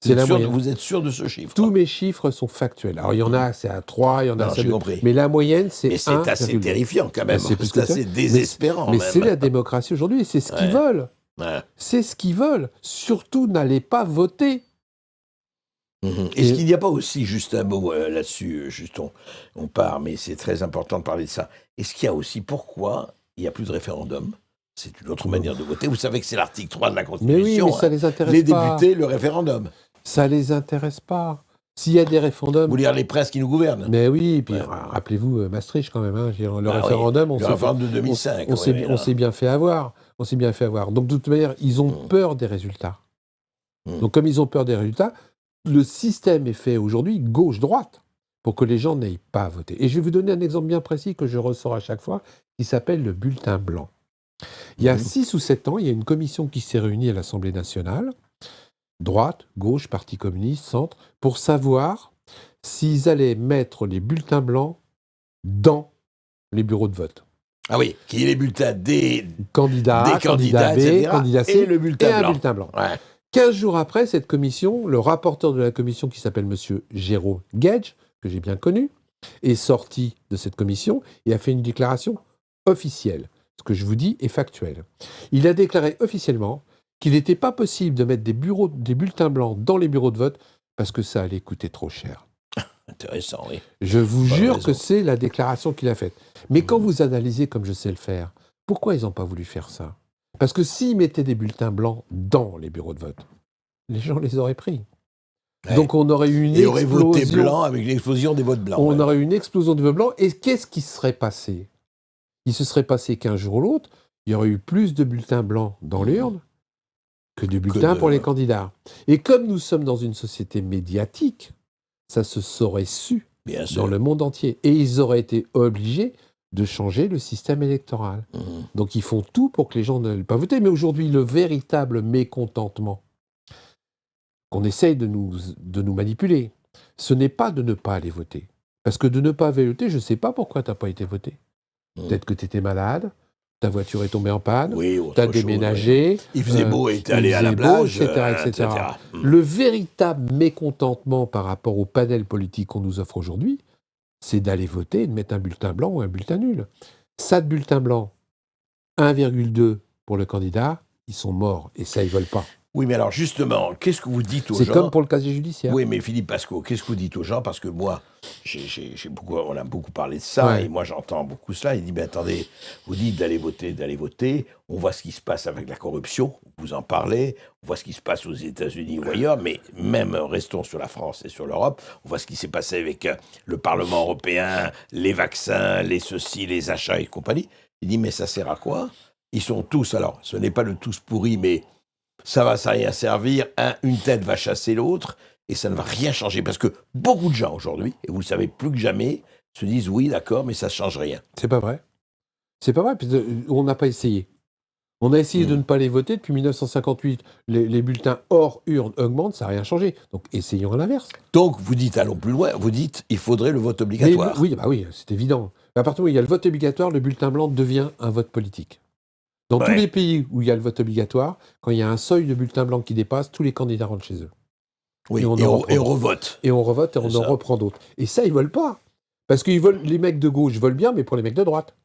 C'est la moyenne. Vous êtes sûr de ce chiffre? Tous mes chiffres sont factuels. Alors, il y en a, c'est à 3, il y en a à 2. Compris. Mais la moyenne, c'est 1,2. Mais c'est assez terrifiant quand même. C'est assez désespérant. Mais c'est la démocratie aujourd'hui, c'est ce qu'ils veulent. Ouais. C'est ce qu'ils veulent. Surtout, n'allez pas voter. Est-ce qu'il n'y a pas aussi, juste un mot là-dessus, juste on part, mais c'est très important de parler de ça. Est-ce qu'il y a aussi, pourquoi il n'y a plus de référendum? C'est une autre manière de voter. Vous savez que c'est l'article 3 de la Constitution. Mais oui, mais ça les intéresse les pas. députés, le référendum. Ça les intéresse pas. S'il y a des référendums... Vous lire les princes qui nous gouvernent. Mais oui, puis rappelez-vous Maastricht quand même. Hein, le référendum, le référendum de 2005. On s'est bien fait avoir. On s'est bien fait avoir. Donc, de toute manière, ils ont peur des résultats. Donc, comme ils ont peur des résultats, le système est fait aujourd'hui gauche-droite pour que les gens n'aillent pas voter. Et je vais vous donner un exemple bien précis que je ressors à chaque fois, qui s'appelle le bulletin blanc. Il y a 6 ou 7 ans, il y a une commission qui s'est réunie à l'Assemblée nationale, droite, gauche, Parti communiste, centre, pour savoir s'ils allaient mettre les bulletins blancs dans les bureaux de vote. Ah oui, qui est les bulletins des Candidat candidats, B, etc., candidat C et le bulletin et un blanc. bulletin blanc. Ouais. 15 jours après, cette commission, le rapporteur de la commission, qui s'appelle M. Jérôme Gage, que j'ai bien connu, est sorti de cette commission et a fait une déclaration officielle. Ce que je vous dis est factuel. Il a déclaré officiellement qu'il n'était pas possible de mettre des bulletins blancs dans les bureaux de vote parce que ça allait coûter trop cher. Intéressant, oui. Je vous jure raison. que c'est la déclaration qu'il a faite. Mais quand vous analysez comme je sais le faire, pourquoi ils n'ont pas voulu faire ça? Parce que s'ils mettaient des bulletins blancs dans les bureaux de vote, les gens les auraient pris. Ouais. Donc on aurait eu une Et aurait voté explosion. blanc avec l'explosion des votes blancs. On aurait eu une explosion de vote blanc. Et qu'est-ce qui se serait passé? Il se serait passé qu'un jour ou l'autre, il y aurait eu plus de bulletins blancs dans l'urne que de bulletins pour les candidats. Et comme nous sommes dans une société médiatique, ça se serait su Bien sûr. dans le monde entier. Et ils auraient été obligés de changer le système électoral. Donc ils font tout pour que les gens n'aillent pas voter. Mais aujourd'hui, le véritable mécontentement qu'on essaye de nous manipuler, ce n'est pas de ne pas aller voter. Parce que de ne pas aller voter, je ne sais pas pourquoi tu n'as pas été voté. Peut-être que tu étais malade, ta voiture est tombée en panne, Oui, tu as déménagé. Il faisait beau et tu allé à la plage, etc. Le véritable mécontentement par rapport au panel politique qu'on nous offre aujourd'hui, c'est d'aller voter et de mettre un bulletin blanc ou un bulletin nul. Ça de bulletin blanc, 1,2 pour le candidat, ils sont morts et ça, ils ne veulent pas. Oui, mais alors justement, qu'est-ce que vous dites aux gens? C'est comme pour le casier judiciaire. Oui, mais Philippe Pasco, qu'est-ce que vous dites aux gens? Parce que moi, on a beaucoup parlé de ça, et moi j'entends beaucoup cela. Il dit, mais attendez, vous dites d'aller voter, on voit ce qui se passe avec la corruption, vous en parlez, on voit ce qui se passe aux États-Unis ou ailleurs, mais même restons sur la France et sur l'Europe, on voit ce qui s'est passé avec le Parlement européen, les vaccins, les ceci, les achats et compagnie. Il dit, mais ça sert à quoi? Ils sont tous, alors, ce n'est pas le tous pourri, mais ça va rien servir, une tête va chasser l'autre, et ça ne va rien changer. Parce que beaucoup de gens aujourd'hui, et vous le savez plus que jamais, se disent oui, d'accord, mais ça ne change rien. C'est pas vrai. C'est pas vrai, parce qu'on n'a pas essayé. On a essayé de ne pas les voter depuis 1958. Les bulletins hors urne augmentent, ça n'a rien changé. Donc essayons à l'inverse. Donc vous dites, allons plus loin, vous dites, il faudrait le vote obligatoire. Oui, c'est évident. À partir du moment où il y a le vote obligatoire, le bulletin blanc devient un vote politique. Dans tous les pays où il y a le vote obligatoire, quand il y a un seuil de bulletins blancs qui dépasse, tous les candidats rentrent chez eux. Oui, et on revote. Et on revote et on en reprend d'autres. Et ça, ils veulent pas. Parce que les mecs de gauche veulent bien, mais pour les mecs de droite.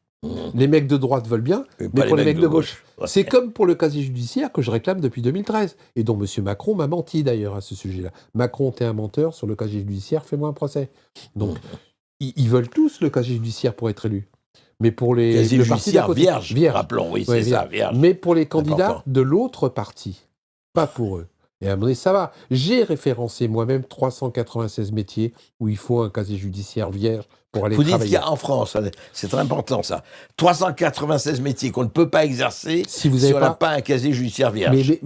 Les mecs de droite veulent bien, mais pour les mecs de gauche. Ouais. C'est comme pour le casier judiciaire que je réclame depuis 2013, et dont M. Macron m'a menti d'ailleurs à ce sujet-là. Macron, t'es un menteur sur le casier judiciaire, fais-moi un procès. Donc, ils veulent tous le casier judiciaire pour être élus. Mais pour les casier judiciaire vierge, rappelons, oui, c'est ça, vierge. Mais pour les candidats important. de l'autre parti, pas pour eux. Et à un moment donné, ça va. J'ai référencé moi-même 396 métiers où il faut un casier judiciaire vierge pour aller travailler. Vous dites qu'il y a en France, c'est très important ça, 396 métiers qu'on ne peut pas exercer si on n'a pas un casier judiciaire vierge.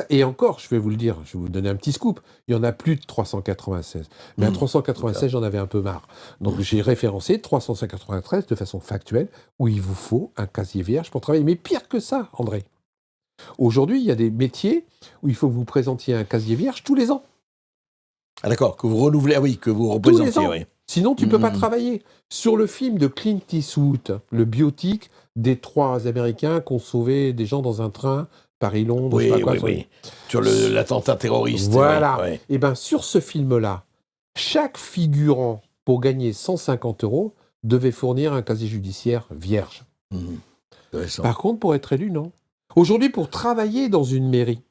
Et encore, je vais vous le dire, je vais vous donner un petit scoop, il y en a plus de 396. Mais à 396, j'en avais un peu marre. Donc j'ai référencé 393 de façon factuelle où il vous faut un casier vierge pour travailler. Mais pire que ça, André. Aujourd'hui, il y a des métiers où il faut que vous présentiez un casier vierge tous les ans. Ah d'accord, que vous renouvelez, que vous représentiez, tous les ans. oui. Sinon, tu ne peux pas travailler. Sur le film de Clint Eastwood, le biopic des 3 Américains qui ont sauvé des gens dans un train, Paris-Londres, je sais pas quoi. Sur l'attentat terroriste. Voilà. Et bien, sur ce film-là, chaque figurant, pour gagner 150 € devait fournir un casier judiciaire vierge. Par contre, pour être élu, non. Aujourd'hui, pour travailler dans une mairie,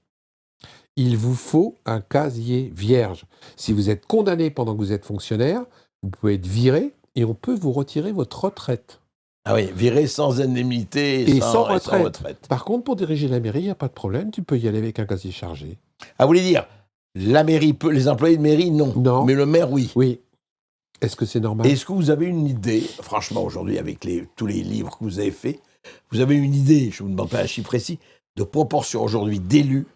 il vous faut un casier vierge. Si vous êtes condamné pendant que vous êtes fonctionnaire, vous pouvez être viré et on peut vous retirer votre retraite. Ah oui, viré sans indemnité et sans retraite. Par contre, pour diriger la mairie, il n'y a pas de problème, tu peux y aller avec un casier chargé. Ah, vous voulez dire, la mairie peut, les employés de mairie, non. Mais le maire, oui. Oui. Est-ce que c'est normal? Est-ce que vous avez une idée, franchement, aujourd'hui, avec tous les livres que vous avez faits, vous avez une idée, je ne vous demande pas un chiffre précis, de proportion aujourd'hui d'élus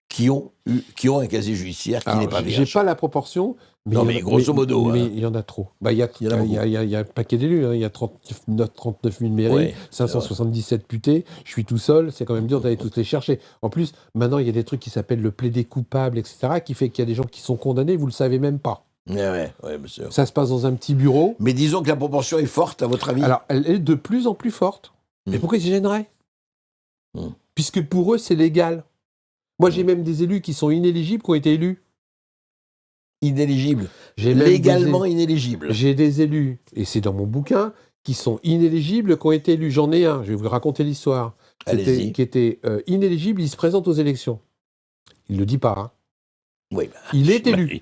qui ont un casier judiciaire qui n'est pas J'ai vierge? pas la proportion, mais, Non, mais grosso modo, mais hein. il y en a trop. Bah, il y a un paquet d'élus, hein. Il y a 39 000 mairies, Ouais, 577 députés. Je suis tout seul, c'est quand même dur d'aller tous les chercher. En plus, maintenant, il y a des trucs qui s'appellent le plaidé coupable, etc., qui fait qu'il y a des gens qui sont condamnés, vous le savez même pas. Ouais, bien sûr. Ça se passe dans un petit bureau. Mais disons que la proportion est forte, à votre avis? Alors, elle est de plus en plus forte. Mais pourquoi ils se gêneraient? Puisque pour eux, c'est légal. Moi, j'ai même des élus qui sont inéligibles, qui ont été élus. Inéligibles. J'ai même Légalement inéligibles. J'ai des élus, et c'est dans mon bouquin, qui sont inéligibles, qui ont été élus. J'en ai un, je vais vous raconter l'histoire. Allez-y. Qui était inéligible, il se présente aux élections. Il ne le dit pas. Hein. Oui, il est élu.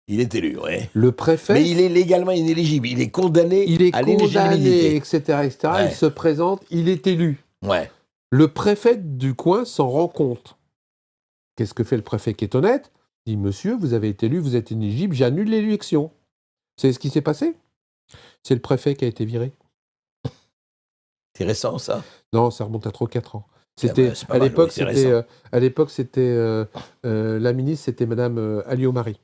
Il est élu, oui. Le préfet... Mais il est légalement inéligible. Il est condamné à l'inéligibilité. etc. Ouais. Il se présente, il est élu. Ouais. Le préfet du coin s'en rend compte. Qu'est-ce que fait le préfet qui est honnête? Il dit, monsieur, vous avez été élu, vous êtes inéligible, j'annule l'élection. Vous savez ce qui s'est passé? C'est le préfet qui a été viré. C'est récent, ça? Non, ça remonte à 3-4 ans. À l'époque, c'était la ministre, c'était Madame Alliot-Marie.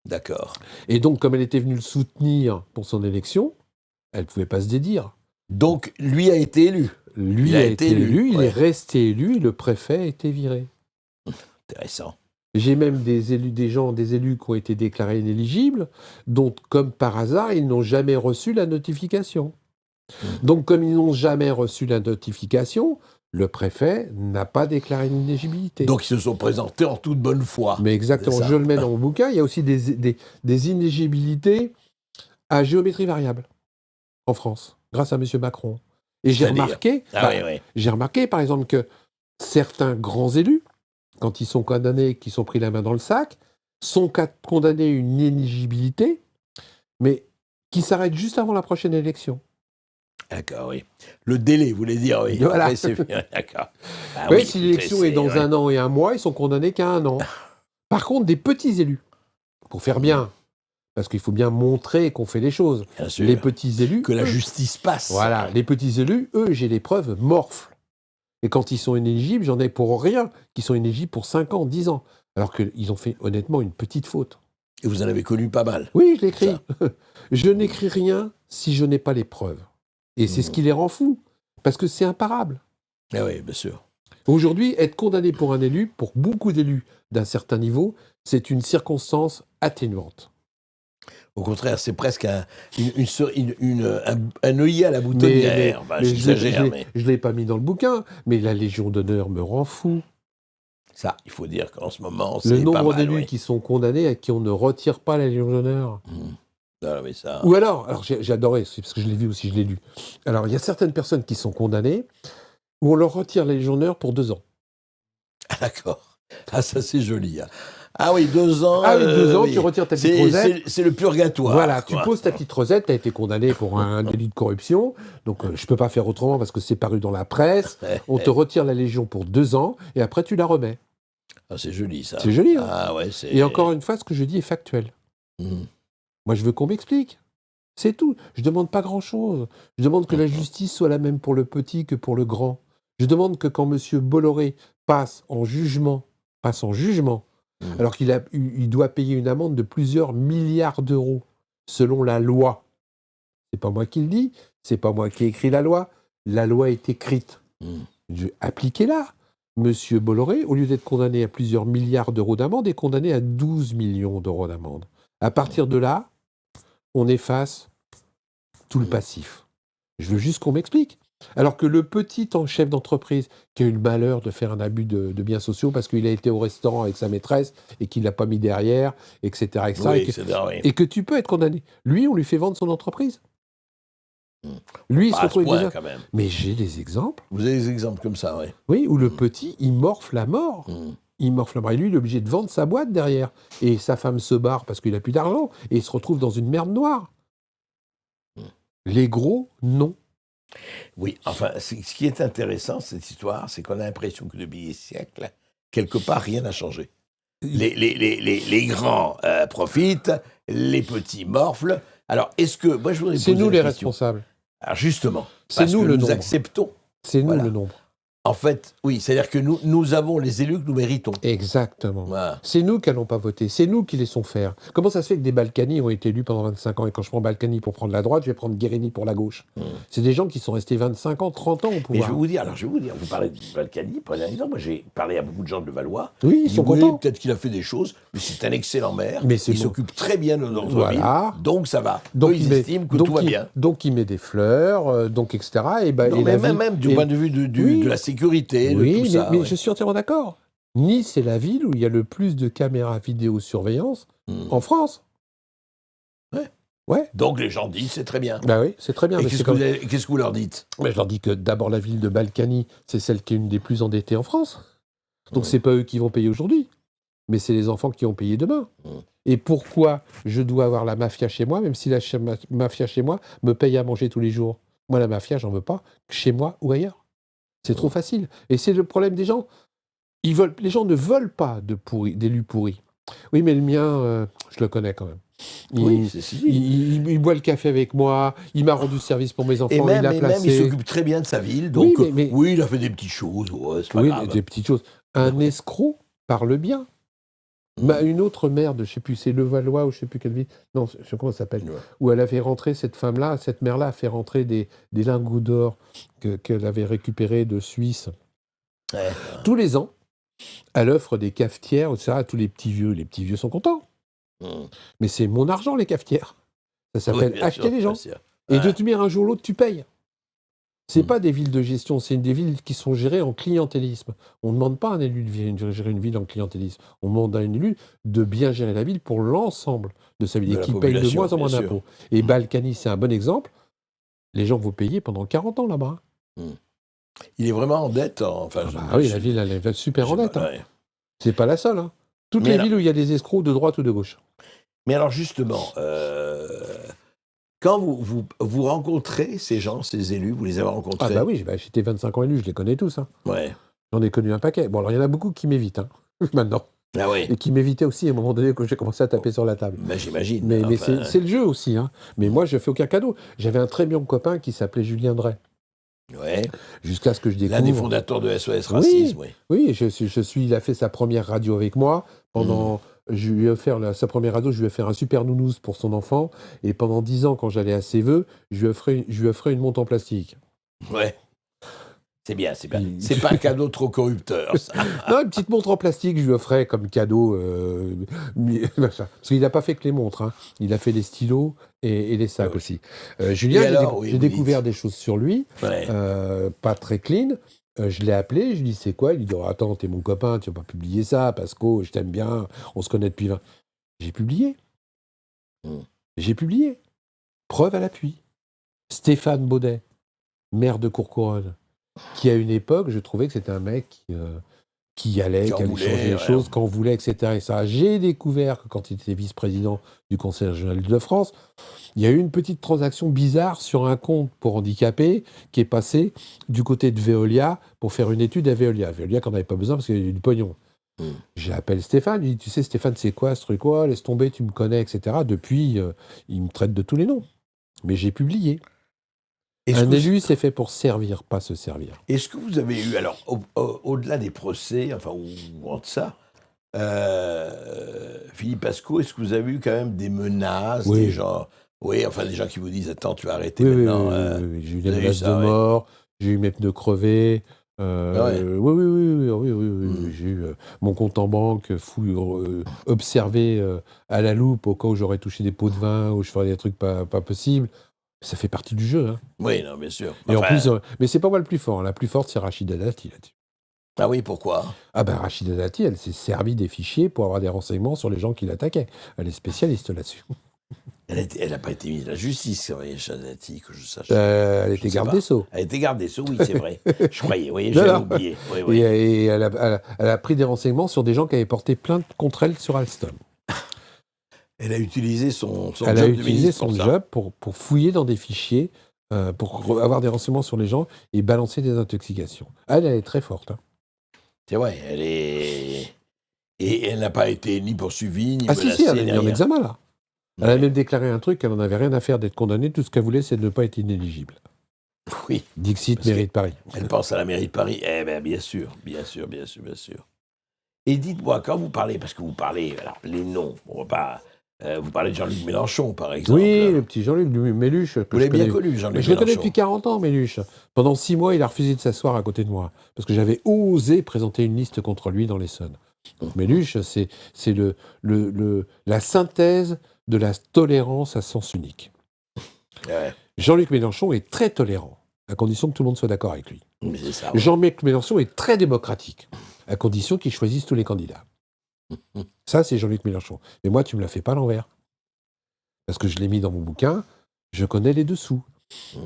D'accord. Et donc, comme elle était venue le soutenir pour son élection, elle ne pouvait pas se dédire. Donc, lui a été élu. Lui a été élu, il est resté élu, et le préfet a été viré. Intéressant. J'ai même des élus qui ont été déclarés inéligibles, dont, comme par hasard, ils n'ont jamais reçu la notification. Donc, comme ils n'ont jamais reçu la notification, le préfet n'a pas déclaré l'inéligibilité. Donc, ils se sont présentés en toute bonne foi. Mais exactement, je le mets dans mon bouquin. Il y a aussi des inéligibilités à géométrie variable en France, grâce à M. Macron. Et j'ai remarqué, par exemple, que certains grands élus, quand ils sont condamnés, qui sont pris la main dans le sac, sont condamnés à une inéligibilité, mais qui s'arrête juste avant la prochaine élection. D'accord, oui. Le délai, vous voulez dire, oui. Voilà. Après, c'est bien, d'accord. Ah, oui, si l'élection est dans 1 an et 1 mois, ils sont condamnés qu'à 1 an. Par contre, des petits élus, pour faire bien, parce qu'il faut bien montrer qu'on fait les choses. Bien sûr. Les petits élus... Que la justice passe. Voilà, les petits élus, eux, j'ai les preuves, morflent. Et quand ils sont inéligibles, j'en ai pour rien, qui sont inéligibles pour 5 ans, 10 ans. Alors qu'ils ont fait, honnêtement, une petite faute. Et vous en avez connu pas mal. Oui, je l'écris. Je n'écris rien si je n'ai pas les preuves. Et c'est ce qui les rend fous. Parce que c'est imparable. Ah oui, bien sûr. Aujourd'hui, être condamné pour un élu, pour beaucoup d'élus d'un certain niveau, c'est une circonstance atténuante. Au contraire, c'est presque un œillet à la boutonnière. Je ne l'ai pas mis dans le bouquin, mais la Légion d'honneur me rend fou. Ça, il faut dire qu'en ce moment, c'est le nombre pas mal, d'élus qui sont condamnés à qui on ne retire pas la Légion d'honneur. Non, mais ça... Ou alors j'ai adoré, parce que je l'ai vu aussi, je l'ai lu. Alors, il y a certaines personnes qui sont condamnées où on leur retire la Légion d'honneur pour 2 ans. Ah, d'accord. Ah, ça, c'est joli. Ah oui, 2 ans. Ah oui, 2 ans, oui. Tu retires ta petite rosette. C'est le purgatoire. Voilà, quoi. Tu poses ta petite rosette, tu as été condamné pour un délit de corruption, donc je ne peux pas faire autrement parce que c'est paru dans la presse. On te retire la Légion pour 2 ans, et après tu la remets. Ah, c'est joli, ça. C'est joli, hein. Ah ouais, Et encore une fois, ce que je dis est factuel. Moi, je veux qu'on m'explique. C'est tout. Je ne demande pas grand-chose. Je demande que la justice soit la même pour le petit que pour le grand. Je demande que quand M. Bolloré passe en jugement, alors qu'il doit payer une amende de plusieurs milliards d'euros, selon la loi. C'est pas moi qui le dis, c'est pas moi qui ai écrit la loi est écrite. Appliquez-la. M. Bolloré, au lieu d'être condamné à plusieurs milliards d'euros d'amende, est condamné à 12 millions d'euros d'amende. À partir de là, on efface tout le passif. Je veux juste qu'on m'explique. Alors que le petit chef d'entreprise qui a eu le malheur de faire un abus de biens sociaux parce qu'il a été au restaurant avec sa maîtresse et qu'il ne l'a pas mis derrière, etc. Et que tu peux être condamné. Lui, on lui fait vendre son entreprise. Lui, il se retrouve déjà... quand même. Mais j'ai des exemples. Vous avez des exemples comme ça, oui. Oui, où le petit, il morfle la mort. Il morfle la mort. Et lui, il est obligé de vendre sa boîte derrière. Et sa femme se barre parce qu'il n'a plus d'argent. Et il se retrouve dans une merde noire. Les gros, non. Oui, enfin, ce qui est intéressant, cette histoire, c'est qu'on a l'impression que depuis des siècles, quelque part, rien n'a changé. Les grands profitent, les petits morflent. Alors, est-ce que... Moi, je voudrais c'est nous les responsables. Alors, justement, c'est nous le nombre. Acceptons. C'est nous le nombre. En fait, oui, c'est-à-dire que nous avons les élus que nous méritons. Exactement. Voilà. C'est nous qui n'allons pas voter, c'est nous qui laissons faire. Comment ça se fait que des Balkany ont été élus pendant 25 ans, et quand je prends Balkany pour prendre la droite, je vais prendre Guérini pour la gauche. C'est des gens qui sont restés 25 ans, 30 ans au Mais pouvoir. je vais vous dire, vous parlez de Balkany, prenez un exemple. Moi, j'ai parlé à beaucoup de gens de Levallois. Oui, ils sont contents. Peut-être qu'il a fait des choses, mais c'est un excellent maire. Mais c'est il bon. s'occupe très bien de notre Voilà. ville, donc ça va. Donc Eux, ils estiment que tout va bien. Donc il met des fleurs, donc etc. Et ben, Non, et mais la même ville- du et- point de vue Oui. de la sécurité, de Oui, tout ça. mais ouais. je suis entièrement d'accord. Nice est la ville où il y a le plus de caméras vidéosurveillance en France. Ouais. Ouais. Donc les gens disent c'est très bien. Bah oui, c'est très bien. Et mais qu'est-ce c'est que, comme- qu'est-ce que vous leur dites? Mais je leur dis que d'abord la ville de Balkany, c'est celle qui est une des plus endettées en France. Donc c'est pas eux qui vont payer aujourd'hui, mais c'est les enfants qui vont payer demain. Et pourquoi je dois avoir la mafia chez moi, même si la mafia chez moi me paye à manger tous les jours? Moi, la mafia, j'en veux pas, chez moi ou ailleurs. C'est trop facile. Et c'est le problème des gens. Les gens ne veulent pas d'élus pourris. Oui, mais le mien, je le connais quand même. Oui, c'est si. Il boit le café avec moi, il m'a rendu service pour mes enfants, Et même, il a il placé... s'occupe très bien de sa ville. Donc, Oui, il a fait des petites choses. Ouais, c'est pas Oui, grave. des petites choses. Un escroc parle bien. Une autre mère de, je sais plus, c'est Levallois ou je sais plus quelle ville, non, je sais comment ça s'appelle, Ouais. où elle avait rentré, cette mère-là a fait rentrer des lingots d'or qu'elle avait récupérés de Suisse. Ouais. Tous les ans, elle offre des cafetières, etc., à tous les petits vieux. Les petits vieux sont contents. Mais c'est mon argent, les cafetières. Ça s'appelle Oui, acheter sûr, les gens. bien sûr. Et de toute manière, un jour ou l'autre, tu payes. C'est pas des villes de gestion, c'est des villes qui sont gérées en clientélisme. On ne demande pas à un élu de gérer une ville en clientélisme. On demande à un élu de bien gérer la ville pour l'ensemble de sa ville De et la qui paye de population, moins en moins bien sûr. d'impôts. Et Balkany, c'est un bon exemple. Les gens vont payer pendant 40 ans là-bas. Il est vraiment en dette. Oui, la ville, elle est super en dette. Ouais. C'est pas la seule. Toutes Mais les là- villes où il y a des escrocs de droite ou de gauche. Mais alors justement, quand vous rencontrez ces gens, ces élus, vous les avez rencontrés? Ah bah oui, j'étais 25 ans élu, je les connais tous. Ouais. J'en ai connu un paquet. Bon, alors il y en a beaucoup qui m'évitent, maintenant. Ah oui. Et qui m'évitaient aussi à un moment donné quand j'ai commencé à taper sur la table. Ben, j'imagine. Mais Enfin, c'est le jeu aussi. Mais moi, je fais aucun cadeau. J'avais un très bon copain qui s'appelait Julien Drey. ouais. Jusqu'à ce que je découvre... L'un des fondateurs de SOS Racisme, oui. Oui, il a fait sa première radio avec moi. Je lui ai offert sa première radio, je lui ai fait un super nounours pour son enfant. Et pendant 10 ans, quand j'allais à ses vœux, je lui offrais une montre en plastique. Ouais. C'est bien, c'est bien. C'est pas un cadeau trop corrupteur, ça. Non, une petite montre en plastique, je lui offrais comme cadeau. Parce qu'il n'a pas fait que les montres. Il a fait les stylos et les sacs aussi. Julien, j'ai découvert des choses sur lui, pas très clean. Je l'ai appelé, je lui ai dit c'est quoi? Il lui dit attends, t'es mon copain, tu vas pas publier ça, Pasco, je t'aime bien, on se connaît depuis 20. J'ai publié. J'ai publié. Preuve à l'appui. Stéphane Baudet, maire de Courcouronnes, qui à une époque, je trouvais que c'était un mec qui allait changer les choses quand on voulait, etc. Et ça, j'ai découvert que quand il était vice-président du Conseil régional de France, il y a eu une petite transaction bizarre sur un compte pour handicapés qui est passé du côté de Veolia pour faire une étude à Veolia. Veolia qu'on n'avait pas besoin parce qu'il y avait du pognon. J'appelle Stéphane, je lui dis, tu sais Stéphane, c'est quoi ce truc, quoi? Laisse tomber, tu me connais, etc. Depuis, il me traite de tous les noms. Mais j'ai publié. Un élu, c'est fait pour servir, pas se servir. Est-ce que vous avez eu, alors, au-delà des procès, enfin, ou en ça, Philippe Pasco, est-ce que vous avez eu quand même des menaces, des gens, des gens qui vous disent, attends, tu vas arrêter maintenant. Oui. J'ai eu des menaces de mort, j'ai eu mes pneus crevés. Oui. J'ai eu mon compte en banque observé à la loupe au cas où j'aurais touché des pots de vin ou je ferais des trucs pas possibles. Ça fait partie du jeu. Oui, non, bien sûr. Et en plus, mais c'est pas moi le plus fort. La plus forte, c'est Rachida Dati là-dessus. Ah oui, pourquoi? Ah ben Rachida Dati, elle s'est servie des fichiers pour avoir des renseignements sur les gens qui l'attaquaient. Elle est spécialiste là-dessus. Elle n'a pas été mise à la justice, Rachida Dati, que je sache. Elle était garde des Sceaux. Elle était garde des Sceaux, oui, c'est vrai. Je croyais, oui, j'avais oublié. Oui. Et elle a pris des renseignements sur des gens qui avaient porté plainte contre elle sur Alstom. Elle a utilisé son job pour fouiller dans des fichiers, pour avoir des renseignements sur les gens et balancer des intoxications. Elle est très forte. C'est vrai, elle est... Et elle n'a pas été ni poursuivie, ni menacée. Si, elle est mise en examen, là. Elle a même déclaré un truc, qu'elle n'en avait rien à faire d'être condamnée, tout ce qu'elle voulait, c'est de ne pas être inéligible. Oui. Dixit, Parce mairie de Paris. Elle pense à la mairie de Paris. Eh bien, bien sûr. Et dites-moi, quand vous parlez, parce que vous parlez, alors les noms, on va pas, vous parlez de Jean-Luc Mélenchon, par exemple. Oui, le petit Jean-Luc Méluche, que Vous je l'avez bien connais. connu, Mais Jean-Luc je le connais Mélenchon. depuis 40 ans, Méluche. Pendant 6 mois, il a refusé de s'asseoir à côté de moi, parce que j'avais osé présenter une liste contre lui dans l'Essonne. Donc Méluche, c'est la synthèse de la tolérance à sens unique. Ouais, Jean-Luc Mélenchon est très tolérant, à condition que tout le monde soit d'accord avec lui. mais c'est ça. Ouais. Jean-Luc Mélenchon est très démocratique, à condition qu'il choisisse tous les candidats. Ça, c'est Jean-Luc Mélenchon. Mais moi, tu me la fais pas à l'envers. Parce que je l'ai mis dans mon bouquin, je connais les dessous.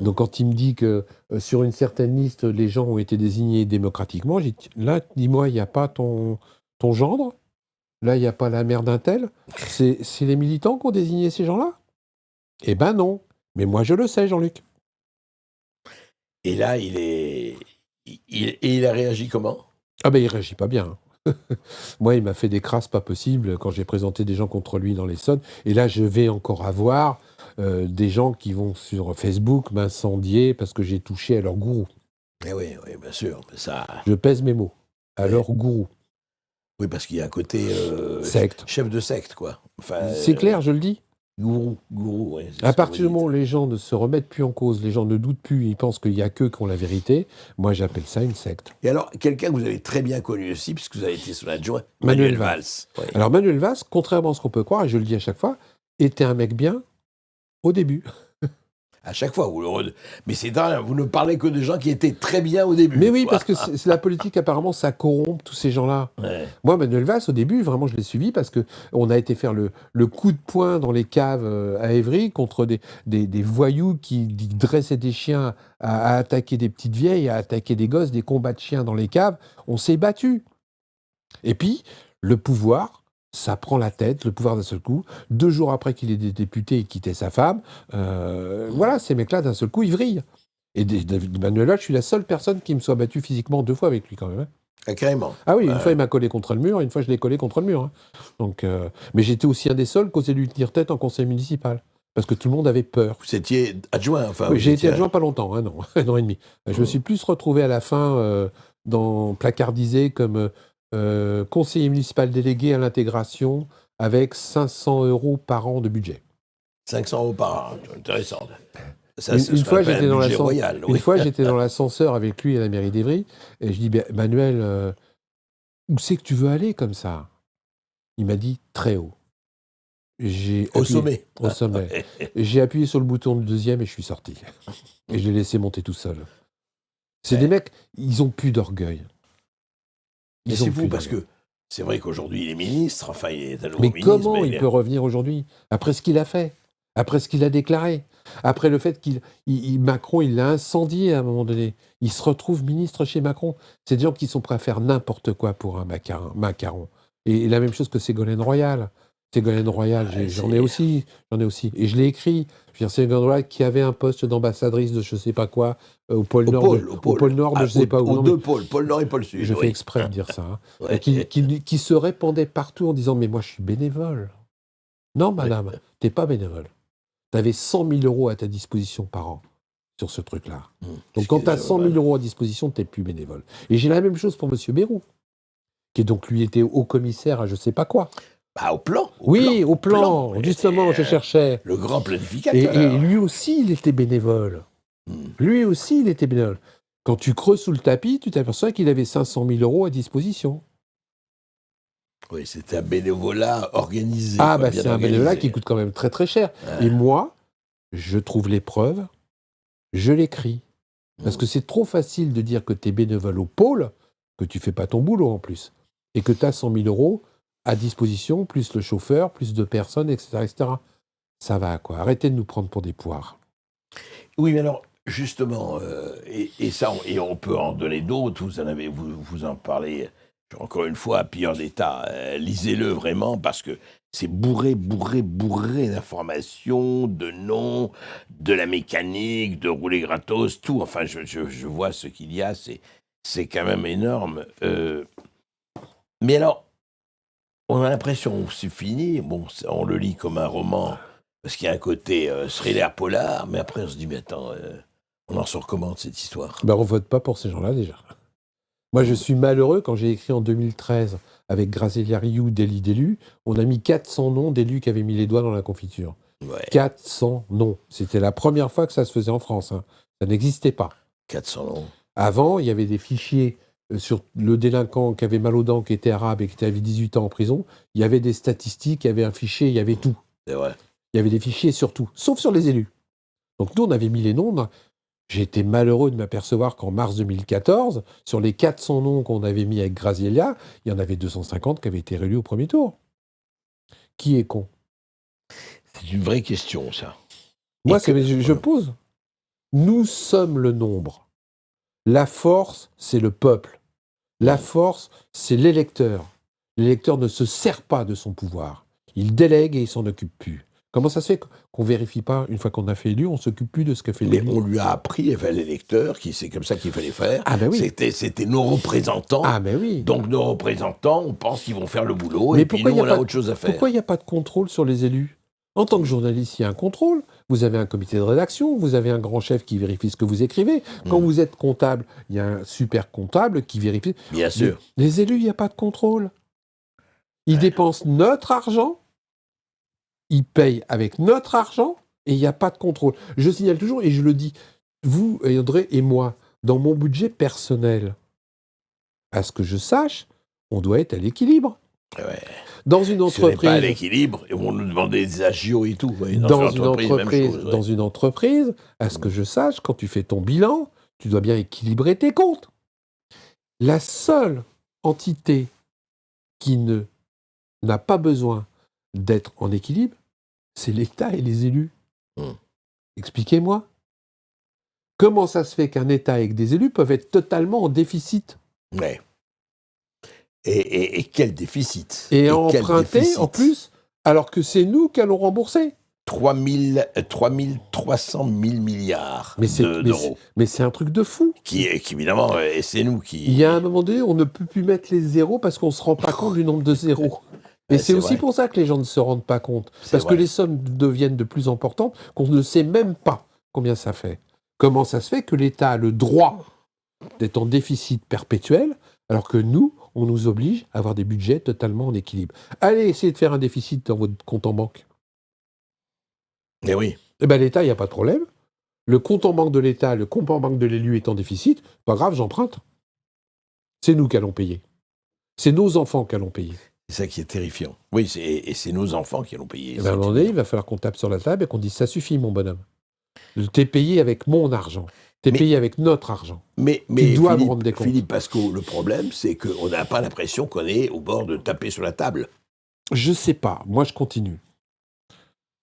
Donc quand il me dit que sur une certaine liste, les gens ont été désignés démocratiquement, j'ai dit, là, dis-moi, il n'y a pas ton gendre? Là, il n'y a pas la mère d'un tel? C'est les militants qui ont désigné ces gens-là? Eh ben non. Mais moi, je le sais, Jean-Luc. Et là, il a réagi comment? Ah ben, il réagit pas bien. Moi, il m'a fait des crasses pas possibles quand j'ai présenté des gens contre lui dans l'Essonne. Et là, je vais encore avoir des gens qui vont sur Facebook m'incendier parce que j'ai touché à leur gourou. Eh oui, bien sûr. Mais ça, Je pèse mes mots. À Ouais. leur gourou. oui, parce qu'il y a un côté Secte. chef de secte, quoi. Enfin, C'est clair, je le dis. gourou, ouais. c'est À ce que partir vous du moment où dites. les gens ne se remettent plus en cause, les gens ne doutent plus, ils pensent qu'il n'y a qu'eux qui ont la vérité, moi j'appelle ça une secte. Et alors, quelqu'un que vous avez très bien connu aussi, puisque vous avez été son adjoint, Manuel Manuel Valls. Valls. Oui. Alors Manuel Valls, contrairement à ce qu'on peut croire, et je le dis à chaque fois, était un mec bien au début. À chaque fois, mais c'est dingue, vous ne parlez que de gens qui étaient très bien au début. Mais oui, quoi. parce que c'est la politique, apparemment, ça corrompt tous ces gens-là. Ouais. Moi, Manuel Valls, au début, vraiment, je l'ai suivi parce qu'on a été faire le coup de poing dans les caves à Évry contre des voyous qui dressaient des chiens à attaquer des petites vieilles, à attaquer des gosses, des combats de chiens dans les caves. On s'est battu. Et puis, le pouvoir, ça prend la tête, le pouvoir d'un seul coup. 2 jours après qu'il ait été député et quitté sa femme, voilà, ces mecs-là, d'un seul coup, ils vrillent. Et Manuel Valls, je suis la seule personne qui me soit battue physiquement 2 fois avec lui, quand même. Hein. Ah, carrément. Ah oui, une fois, il m'a collé contre le mur, et une fois, je l'ai collé contre le mur. Hein. Donc, mais j'étais aussi un des seuls qui osait lui tenir tête en conseil municipal. Parce que tout le monde avait peur. Vous étiez adjoint, enfin. Oui, vous j'ai été étiez- adjoint pas longtemps, un an, 1 an et demi. Je me suis plus retrouvé à la fin placardisé comme conseiller municipal délégué à l'intégration avec 500 € par an de budget. 500 € par an, intéressant. Ça, Une c'est ce qu'on fois, appelle j'étais un dans budget l'ascenseur. royal. Une Oui. fois, j'étais dans l'ascenseur avec lui à la mairie d'Évry, et je dis, Manuel, où c'est que tu veux aller comme ça? Il m'a dit, très haut. Au sommet. Au sommet. J'ai appuyé sur le bouton du deuxième et je suis sorti. Et je l'ai laissé monter tout seul. C'est des mecs, ils ont plus d'orgueil. Mais Ils c'est ont fou plus parce d'orgueil. que c'est vrai qu'aujourd'hui il est ministre, enfin il est un nouveau Mais ministre. comment mais il peut revenir aujourd'hui? Après ce qu'il a fait, après ce qu'il a déclaré, après le fait Macron, il l'a incendié à un moment donné. Il se retrouve ministre chez Macron. C'est des gens qui sont prêts à faire n'importe quoi pour un macaron. Et la même chose que Ségolène Royal. Ségolène Royal, j'en ai aussi. Et je l'ai écrit. Je veux dire, Ségolène Royal qui avait un poste d'ambassadrice de je sais pas quoi au pôle Nord, au pôle Nord de je sais pas où. Aux Non, deux pôles, pôle Nord et pôle Sud. je oui. fais exprès de dire ça. Hein. Ouais. Qui se répandait partout en disant « Mais moi, je suis bénévole. » Non, madame, t'es pas bénévole. Tu avais 100 000 € à ta disposition par an sur ce truc-là. Donc, quand tu as 100 000 € à disposition, tu n'es plus bénévole. Et j'ai la même chose pour M. Bérou, qui donc, lui, était haut commissaire à je sais pas quoi. Bah, au plan. Au plan. Justement, je cherchais. Le grand planificateur. Et lui aussi, il était bénévole. Lui aussi, il était bénévole. Quand tu creuses sous le tapis, tu t'aperçois qu'il avait 500 000 € à disposition. Oui, c'était un bénévolat organisé. Ah, quoi, bah bien c'est un organisé. bénévolat qui coûte quand même très très cher. Ouais. Et moi, je trouve les preuves, je l'écris. Parce que c'est trop facile de dire que tu es bénévole au pôle, que tu fais pas ton boulot en plus, et que tu as 100 000 € à disposition, plus le chauffeur, plus de personnes, etc. etc. Ça va, quoi. Arrêtez de nous prendre pour des poires. Oui, mais alors, justement, et ça, et on peut en donner d'autres, vous en parlez, encore une fois, à pire d'état. Lisez-le vraiment, parce que c'est bourré d'informations, de noms, de la mécanique, de rouler gratos, tout. Enfin, je vois ce qu'il y a, c'est quand même énorme. Mais alors, on a l'impression que c'est fini. Bon, on le lit comme un roman, parce qu'il y a un côté thriller polar, mais après on se dit, mais attends, On en sort comment de cette histoire? Ben, on vote pas pour ces gens-là, déjà. Moi, je suis malheureux quand j'ai écrit en 2013, avec Graziella Rioux, délit d'élus, on a mis 400 noms d'élus qui avaient mis les doigts dans la confiture. Ouais, 400 noms. C'était la première fois que ça se faisait en France. Hein. Ça n'existait pas. 400 noms. Avant, il y avait des fichiers sur le délinquant qui avait mal aux dents, qui était arabe et qui avait 18 ans en prison. Il y avait des statistiques, il y avait un fichier, il y avait tout. C'est vrai. Il y avait des fichiers sur tout, sauf sur les élus. Donc nous, on avait mis les noms. J'ai été malheureux de m'apercevoir qu'en mars 2014, sur les 400 noms qu'on avait mis avec Graziella, il y en avait 250 qui avaient été réélus au premier tour. Qui est con? C'est une vraie question, ça. Moi, Et je pose. Nous sommes le nombre. La force, c'est le peuple. La force, c'est l'électeur. L'électeur ne se sert pas de son pouvoir. Il délègue et il s'en occupe plus. Comment ça se fait qu'on vérifie pas, une fois qu'on a fait élu, on s'occupe plus de ce que fait Mais l'élu? on lui a appris, enfin, l'électeur, c'est comme ça qu'il fallait faire. Ah ben oui. C'était nos représentants. Ah ben oui. Donc nos représentants, on pense qu'ils vont faire le boulot, Mais et puis nous, on a autre chose à faire. Pourquoi il n'y a pas de contrôle sur les élus? En tant que journaliste, il y a un contrôle. Vous avez un comité de rédaction, vous avez un grand chef qui vérifie ce que vous écrivez. Quand vous êtes comptable, il y a un super comptable qui vérifie. Bien sûr. Les élus, il n'y a pas de contrôle. Ils dépensent notre argent, ils payent avec notre argent, et il n'y a pas de contrôle. Je signale toujours, et je le dis, vous, André et moi, dans mon budget personnel, à ce que je sache, on doit être à l'équilibre. Ouais. Dans une Si on n'est entreprise, pas à l'équilibre, et on nous demandait des agios et tout. Ouais, dans une entreprise, à ce que je sache, quand tu fais ton bilan, tu dois bien équilibrer tes comptes. La seule entité qui n'a pas besoin d'être en équilibre, c'est l'État et les élus. Expliquez-moi. Comment ça se fait qu'un État avec des élus peuvent être totalement en déficit? Ouais. Et quel déficit? Et emprunter, en plus, alors que c'est nous qui allons rembourser. 300 000 milliards d'euros. Mais c'est un truc de fou. Qui évidemment, et c'est nous qui... Il y a un moment donné, on ne peut plus mettre les zéros parce qu'on ne se rend pas compte du nombre de zéros. Et c'est aussi pour ça que les gens ne se rendent pas compte. Parce que les sommes deviennent de plus importantes qu'on ne sait même pas combien ça fait. Comment ça se fait que l'État a le droit d'être en déficit perpétuel alors que nous, on nous oblige à avoir des budgets totalement en équilibre? Allez essayer de faire un déficit dans votre compte en banque. Eh oui. Eh bien, l'État, il n'y a pas de problème. Le compte en banque de l'État, le compte en banque de l'élu est en déficit. Pas grave, j'emprunte. C'est nous qui allons payer. C'est nos enfants qui allons payer. C'est ça qui est terrifiant. Oui, c'est nos enfants qui allons payer. À un moment donné, il va falloir qu'on tape sur la table et qu'on dise « ça suffit, mon bonhomme. T'es payé avec mon argent. T'es payé avec notre argent. » Mais tu dois me rendre des comptes. Philippe Pascot, le problème, c'est qu'on n'a pas l'impression qu'on est au bord de taper sur la table. Je sais pas. Moi, je continue.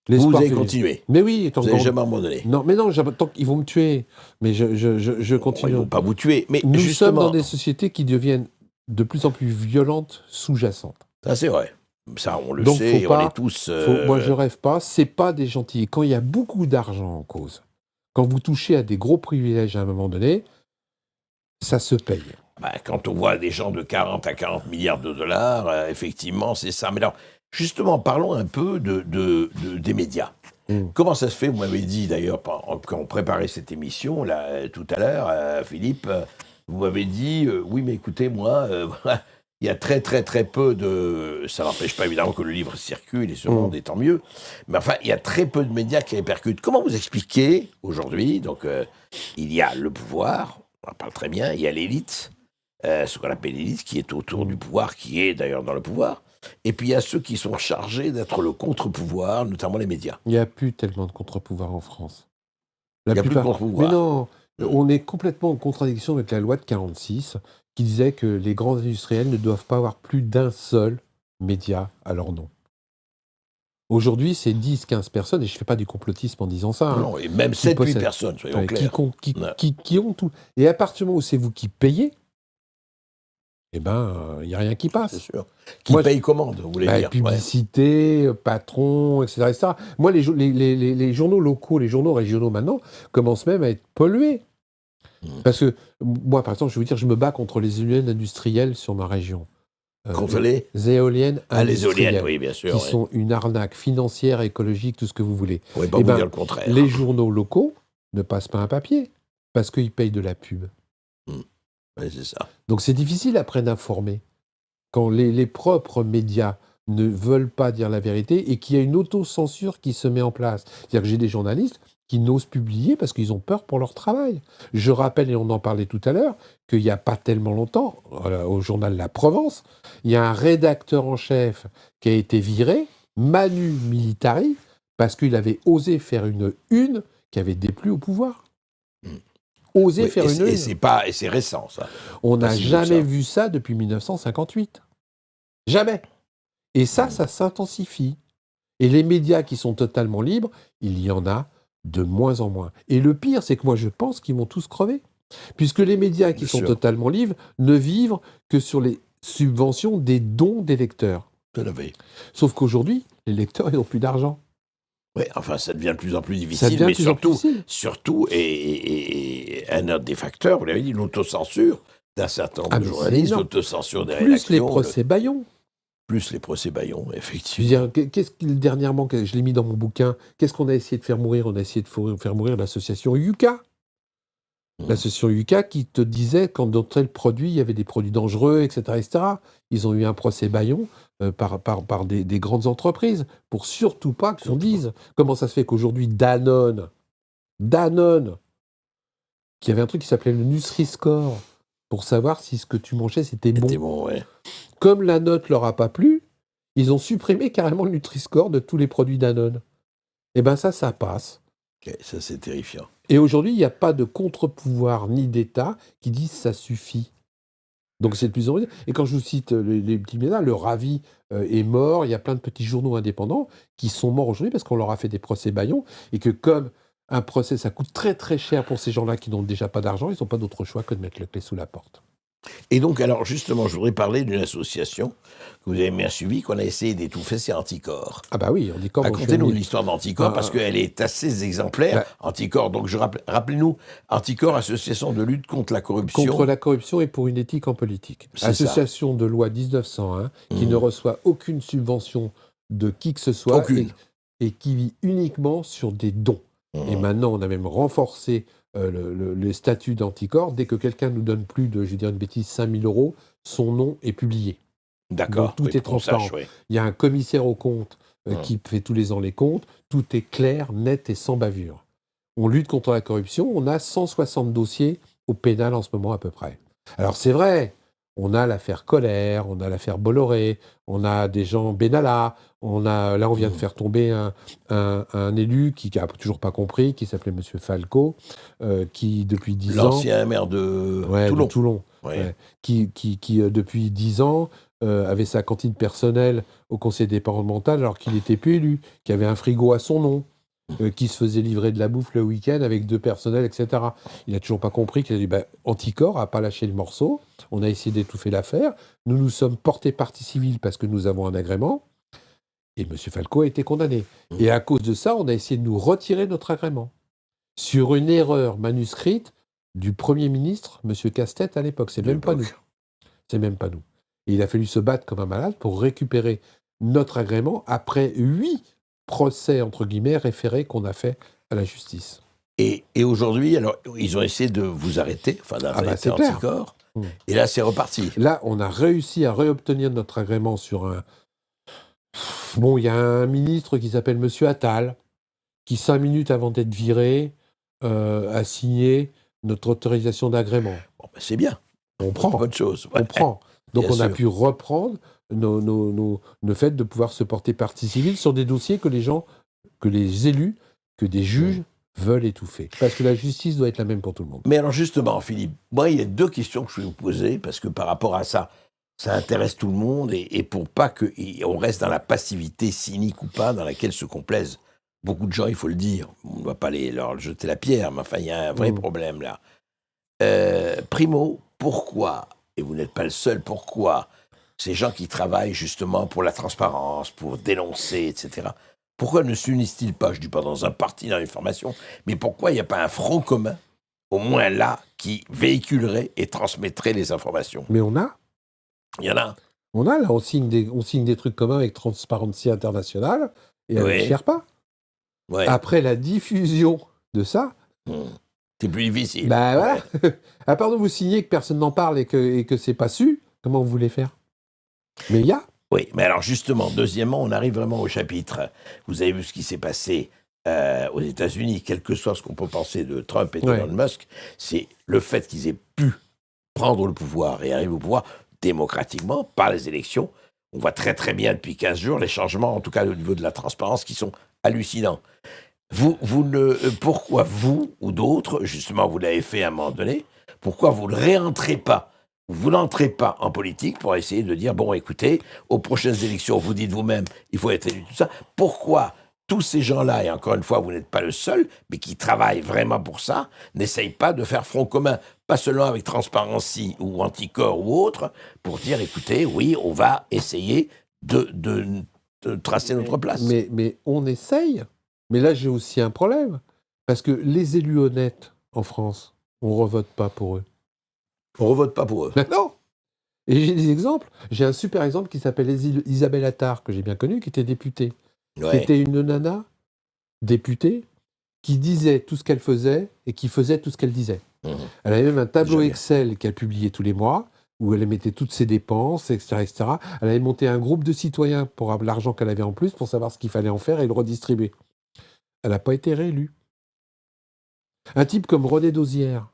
Vous allez continuer. Mais oui. Vous n'allez jamais abandonner. Non, mais non, tant qu'ils vont me tuer. Mais je continue. Ils ne vont pas vous tuer. Mais nous justement, sommes dans des sociétés qui deviennent de plus en plus violentes, sous-jacentes. Ça, c'est vrai. Ça, on le Donc, sait, on est tous... moi, je rêve pas. C'est pas des gentils. Quand il y a beaucoup d'argent en cause, quand vous touchez à des gros privilèges à un moment donné, ça se paye. Quand on voit des gens de 40 à 40 milliards de dollars, effectivement, c'est ça. Mais alors, justement, parlons un peu des médias. Comment ça se fait? Vous m'avez dit, d'ailleurs, quand on préparait cette émission, là, tout à l'heure, Philippe, vous m'avez dit, oui, mais écoutez, moi... il y a très, très, très peu de... Ça n'empêche pas, évidemment, que le livre circule, et ce monde est tant mieux. Mais enfin, il y a très peu de médias qui répercutent. Comment vous expliquez, aujourd'hui, donc, il y a le pouvoir, on en parle très bien, il y a l'élite, ce qu'on appelle l'élite, qui est autour du pouvoir, qui est d'ailleurs dans le pouvoir, et puis il y a ceux qui sont chargés d'être le contre-pouvoir, notamment les médias. Il n'y a plus tellement de contre-pouvoir en France. Il n'y a plus de contre-pouvoir. Mais non, on est complètement en contradiction avec la loi de 1946, qui disait que les grands industriels ne doivent pas avoir plus d'un seul média à leur nom. Aujourd'hui, c'est 10-15 personnes, et je ne fais pas du complotisme en disant ça. Non, et même 7-8 personnes, soyons clairs. Qui ont tout. Et à partir du moment où c'est vous qui payez, eh ben, il n'y a rien qui passe. C'est sûr. Qui paye commande, vous voulez dire. Publicité, patron, etc., etc. Moi, les journaux locaux, les journaux régionaux maintenant, commencent même à être pollués. Parce que, moi, par exemple, je vais vous dire, je me bats contre les éoliennes industrielles sur ma région. Contre les éoliennes industrielles. Les éoliennes, oui, bien sûr. Qui sont une arnaque financière, écologique, tout ce que vous voulez. On ne va pas vous dire le contraire. Les journaux locaux ne passent pas un papier. Parce qu'ils payent de la pub. Oui, c'est ça. Donc c'est difficile après d'informer. Quand les propres médias ne veulent pas dire la vérité et qu'il y a une autocensure qui se met en place. C'est-à-dire que j'ai des journalistes qui n'osent publier parce qu'ils ont peur pour leur travail. Je rappelle, et on en parlait tout à l'heure, qu'il n'y a pas tellement longtemps, au journal La Provence, il y a un rédacteur en chef qui a été viré, Manu Militari, parce qu'il avait osé faire une qui avait déplu au pouvoir. Oser faire une et c'est récent, ça. On n'a jamais vu ça depuis 1958. Jamais. Et ça s'intensifie. Et les médias qui sont totalement libres, il y en a de moins en moins. Et le pire, c'est que moi, je pense qu'ils vont tous crever. Puisque les médias qui sont totalement libres ne vivent que sur les subventions des dons des lecteurs. Tout à fait. Sauf qu'aujourd'hui, les lecteurs, ils n'ont plus d'argent. Oui, enfin, ça devient de plus en plus difficile, mais surtout, et un autre des facteurs, vous l'avez dit, l'autocensure d'un certain nombre de journalistes, l'autocensure des rédactions. Plus les procès Bayon. Plus les procès Bayon, effectivement. Dernièrement, je l'ai mis dans mon bouquin, qu'est-ce qu'on a essayé de faire mourir? On a essayé de faire mourir l'association Yuka. L'association Yuka qui te disait quand dans tel produit, il y avait des produits dangereux, etc. etc. Ils ont eu un procès Bayon par des grandes entreprises pour surtout pas qu'on dise comment ça se fait qu'aujourd'hui Danone, qui avait un truc qui s'appelait le Nutri-Score pour savoir si ce que tu mangeais c'était bon. C'était bon, ouais. Comme la note leur a pas plu, ils ont supprimé carrément le Nutri-Score de tous les produits Danone. Et ben ça passe. Okay, ça c'est terrifiant. Et aujourd'hui, il n'y a pas de contre-pouvoir ni d'État qui disent ça suffit. Donc c'est de plus en plus. Et quand je vous cite les petits médias, le Ravi est mort. Il y a plein de petits journaux indépendants qui sont morts aujourd'hui parce qu'on leur a fait des procès Bayon et que comme un procès, ça coûte très très cher pour ces gens-là qui n'ont déjà pas d'argent, ils n'ont pas d'autre choix que de mettre la clé sous la porte. Et donc, alors justement, je voudrais parler d'une association que vous avez bien suivie, qu'on a essayé d'étouffer, c'est Anticorps. Ah bah oui, Anticorps. Racontez-nous l'histoire d'Anticorps, parce qu'elle est assez exemplaire, Anticorps. Donc, rappelez-nous, Anticorps, association de lutte contre la corruption. Contre la corruption et pour une éthique en politique. Association de loi 1901, qui ne reçoit aucune subvention de qui que ce soit, et qui vit uniquement sur des dons. Et maintenant, on a même renforcé le statut d'Anticorps. Dès que quelqu'un nous donne plus de, je vais dire une bêtise, 5 000 €, son nom est publié. D'accord. Donc tout est transparent. Il y a un commissaire aux comptes qui fait tous les ans les comptes. Tout est clair, net et sans bavure. On lutte contre la corruption. On a 160 dossiers au pénal en ce moment à peu près. Alors c'est vrai, on a l'affaire Colère, on a l'affaire Bolloré, on a des gens Benalla, on vient de faire tomber un élu qui n'a toujours pas compris, qui s'appelait M. Falco, qui depuis 10 ans... L'ancien maire de Toulon. Qui depuis 10 ans avait sa cantine personnelle au conseil départemental alors qu'il n'était plus élu, qui avait un frigo à son nom, qui se faisait livrer de la bouffe le week-end avec 2 personnels, etc. Il n'a toujours pas compris qu'il a dit Anticorps n'a pas lâché le morceau, on a essayé d'étouffer l'affaire, nous nous sommes portés partie civile parce que nous avons un agrément, et M. Falco a été condamné. Et à cause de ça, on a essayé de nous retirer notre agrément. Sur une erreur manuscrite du Premier ministre, M. Casse-Tête à l'époque, c'est même pas nous. C'est même pas nous. Et il a fallu se battre comme un malade pour récupérer notre agrément après 8 procès, entre guillemets, référés qu'on a fait à la justice. Et aujourd'hui, alors, ils ont essayé de vous arrêter, enfin d'arrêter Anticorps, et là, c'est reparti. Là, on a réussi à réobtenir notre agrément sur un... Bon, il y a un ministre qui s'appelle M. Attal, qui 5 minutes avant d'être viré, a signé notre autorisation d'agrément. Bon, c'est bien. On prend. Bonne chose. On prend. Donc on a pu reprendre le fait de pouvoir se porter partie civile sur des dossiers que les élus, que des juges veulent étouffer. Parce que la justice doit être la même pour tout le monde. Mais alors justement, Philippe, moi il y a 2 questions que je vais vous poser, parce que par rapport à ça, ça intéresse tout le monde, et pour pas qu'on reste dans la passivité, cynique ou pas, dans laquelle se complaisent beaucoup de gens, il faut le dire. On ne doit pas leur jeter la pierre, mais enfin il y a un vrai problème là. Primo, pourquoi, et vous n'êtes pas le seul, pourquoi ces gens qui travaillent justement pour la transparence, pour dénoncer, etc., pourquoi ne s'unissent-ils pas, je ne dis pas dans un parti, dans une formation, mais pourquoi il n'y a pas un front commun, au moins là, qui véhiculerait et transmettrait les informations? Mais on a. Il y en a. On a, là, on signe des trucs communs avec Transparency International et avec Sherpa. Après la diffusion de ça, C'est plus difficile. Bah voilà. À part de vous signer que personne n'en parle et que c'est pas su, comment vous voulez faire? Mais il y a. Oui, mais alors justement, deuxièmement, on arrive vraiment au chapitre. Vous avez vu ce qui s'est passé aux États-Unis, quel que soit ce qu'on peut penser de Trump et d'Elon Musk, c'est le fait qu'ils aient pu prendre le pouvoir et arriver au pouvoir démocratiquement par les élections. On voit très très bien depuis 15 jours les changements, en tout cas au niveau de la transparence, qui sont hallucinants. Pourquoi vous ou d'autres, justement vous l'avez fait à un moment donné, pourquoi vous ne réentrez pas, vous n'entrez pas en politique pour essayer de dire, bon écoutez, aux prochaines élections, vous dites vous-même, il faut être élu, tout ça. Pourquoi tous ces gens-là, et encore une fois, vous n'êtes pas le seul, mais qui travaillent vraiment pour ça, n'essayent pas de faire front commun, pas seulement avec Transparency ou Anticorps ou autre, pour dire, écoutez, oui, on va essayer de tracer notre place. Mais on essaye. Mais là, j'ai aussi un problème. Parce que les élus honnêtes en France, on ne revote pas pour eux. On ne revote pas pour eux. Non. Et j'ai des exemples. J'ai un super exemple qui s'appelle Isabelle Attard, que j'ai bien connue, qui était députée. Ouais. Qui était une nana députée qui disait tout ce qu'elle faisait et qui faisait tout ce qu'elle disait. Elle avait même un tableau Excel qu'elle publiait tous les mois, où elle mettait toutes ses dépenses, etc., etc. Elle avait monté un groupe de citoyens pour l'argent qu'elle avait en plus, pour savoir ce qu'il fallait en faire et le redistribuer. Elle n'a pas été réélue. Un type comme René Dosière,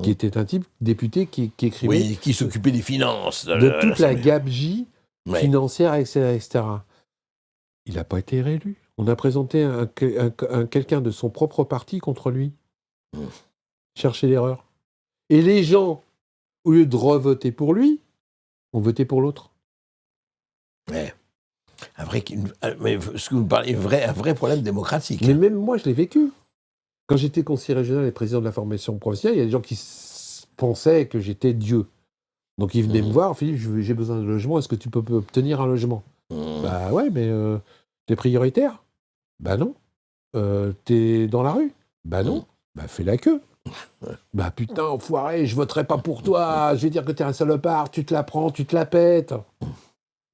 qui était un type député qui écrivait... Oui, qui s'occupait des finances. De toute la gabegie financière, etc. Il n'a pas été réélu. On a présenté quelqu'un de son propre parti contre lui. Chercher l'erreur. Et les gens, au lieu de revoter pour lui, ont voté pour l'autre. Ouais. Mais ce que vous parlez, un vrai problème démocratique. Mais même moi, je l'ai vécu. Quand j'étais conseiller régional et président de la formation professionnelle, il y a des gens qui pensaient que j'étais Dieu. Donc ils venaient me voir, Philippe, j'ai besoin de logement, est-ce que tu peux obtenir un logement? Bah ouais, mais t'es prioritaire? Bah non. T'es dans la rue? Bah non. Bah fais la queue. Bah putain, enfoiré, je voterai pas pour toi, je vais dire que t'es un salopard, tu te la prends, tu te la pètes.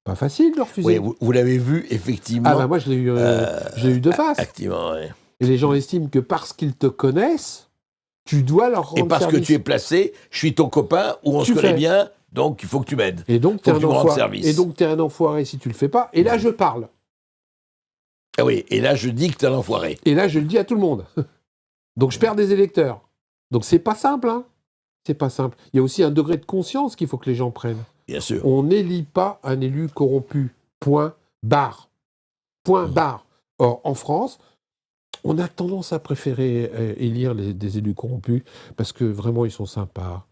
Pas facile de refuser. Oui, vous l'avez vu, effectivement. Ah bah moi, je l'ai eu de face. Activement, oui. Et les gens estiment que parce qu'ils te connaissent, tu dois leur rendre service. Et parce que tu es placé, je suis ton copain, ou on se connaît bien, donc il faut que tu m'aides. Et donc, t'es un enfoiré si tu le fais pas. Et là, je parle. Ah oui, et là, je dis que t'es un enfoiré. Et là, je le dis à tout le monde. Donc, je perds des électeurs. Donc, c'est pas simple, hein. C'est pas simple. Il y a aussi un degré de conscience qu'il faut que les gens prennent. Bien sûr. On n'élit pas un élu corrompu. Point barre. Point barre. Or, en France, on a tendance à préférer élire des élus corrompus parce que vraiment, ils sont sympas.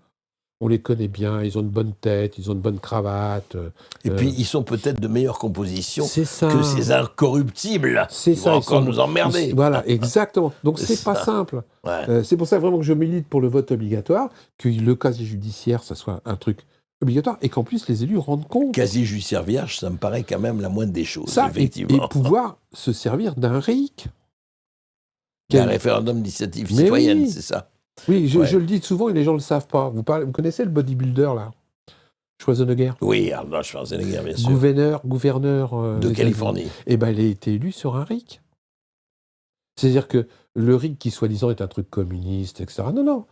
On les connaît bien, ils ont une bonne tête, ils ont une bonne cravate. Et puis, ils sont peut-être de meilleure composition ça. que ces incorruptibles. C'est ça. Ils vont encore nous emmerder. Voilà, exactement. Donc, c'est pas simple. Ouais. C'est pour ça vraiment que je milite pour le vote obligatoire, que le casier judiciaire, ça soit un truc obligatoire, et qu'en plus, les élus rendent compte. Casier judiciaire vierge, ça me paraît quand même la moindre des choses, ça, effectivement. Et pouvoir se servir d'un RIC. Un référendum d'initiative citoyenne, c'est ça. Oui, je le dis souvent et les gens ne le savent pas. Vous connaissez le bodybuilder, là? Schwarzenegger. Oui, Arnold Schwarzenegger, bien sûr. Gouverneur de Californie. Eh bien, il a été élu sur un RIC. C'est-à-dire que le RIC, qui soi-disant est un truc communiste, etc. Non,